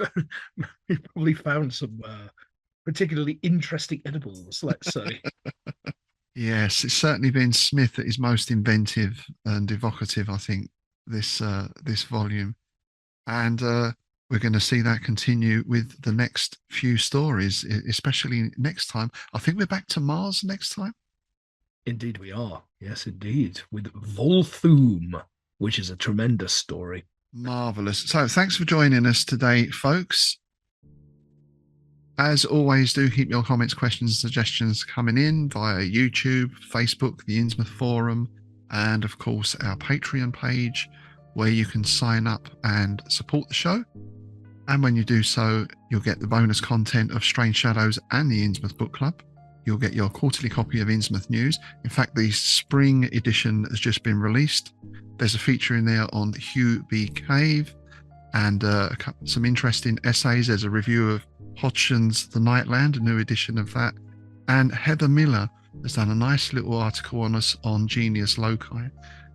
found some particularly interesting edibles, let's say. Yes, it's certainly been Smith at his most inventive and evocative, I think, this volume. And we're going to see that continue with the next few stories, especially next time. I think we're back to Mars next time. Indeed we are. Yes, indeed. With Volthoom, which is a tremendous story. Marvellous. So thanks for joining us today, folks. As always, do keep your comments, questions, suggestions coming in via YouTube, Facebook, the Innsmouth forum, and of course our Patreon page, where you can sign up and support the show. And when you do so, you'll get the bonus content of Strange Shadows and the Innsmouth Book Club. You'll get your quarterly copy of Innsmouth News. In fact, the spring edition has just been released. There's a feature in there on Hugh B. Cave and some interesting essays. There's a review of Hodgson's The Nightland, a new edition of that. And Heather Miller has done a nice little article on us on Genius Loci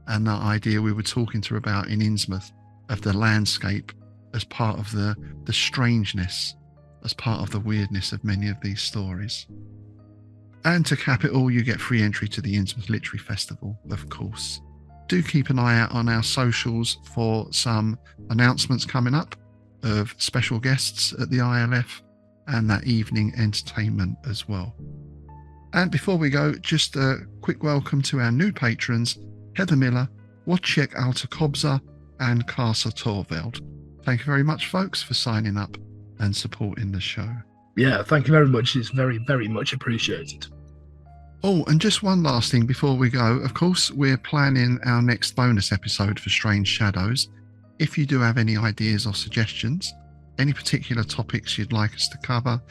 and that idea we were talking to her about in Innsmouth of the landscape as part of the strangeness, as part of the weirdness of many of these stories. And to cap it all, you get free entry to the Innsmouth Literary Festival, of course. do keep an eye out on our socials for some announcements coming up of special guests at the ILF and that evening entertainment as well. And before we go, just a quick welcome to our new patrons, Heather Miller, Wojciech Alta-Kobza and Kasa Torveld. Thank you very much, folks, for signing up and supporting the show. Yeah, thank you very much. It's very, very much appreciated. Oh, and just one last thing before we go. Of course, we're planning our next bonus episode for Strange Shadows. If you do have any ideas or suggestions, any particular topics you'd like us to cover,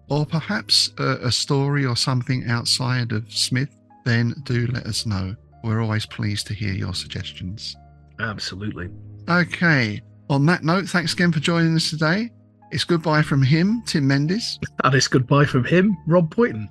or perhaps a story or something outside of Smith, then do let us know. We're always pleased to hear your suggestions. Absolutely. Okay. On that note, thanks again for joining us today. It's goodbye from him, Tim Mendes. And it's goodbye from him, Rob Poyton.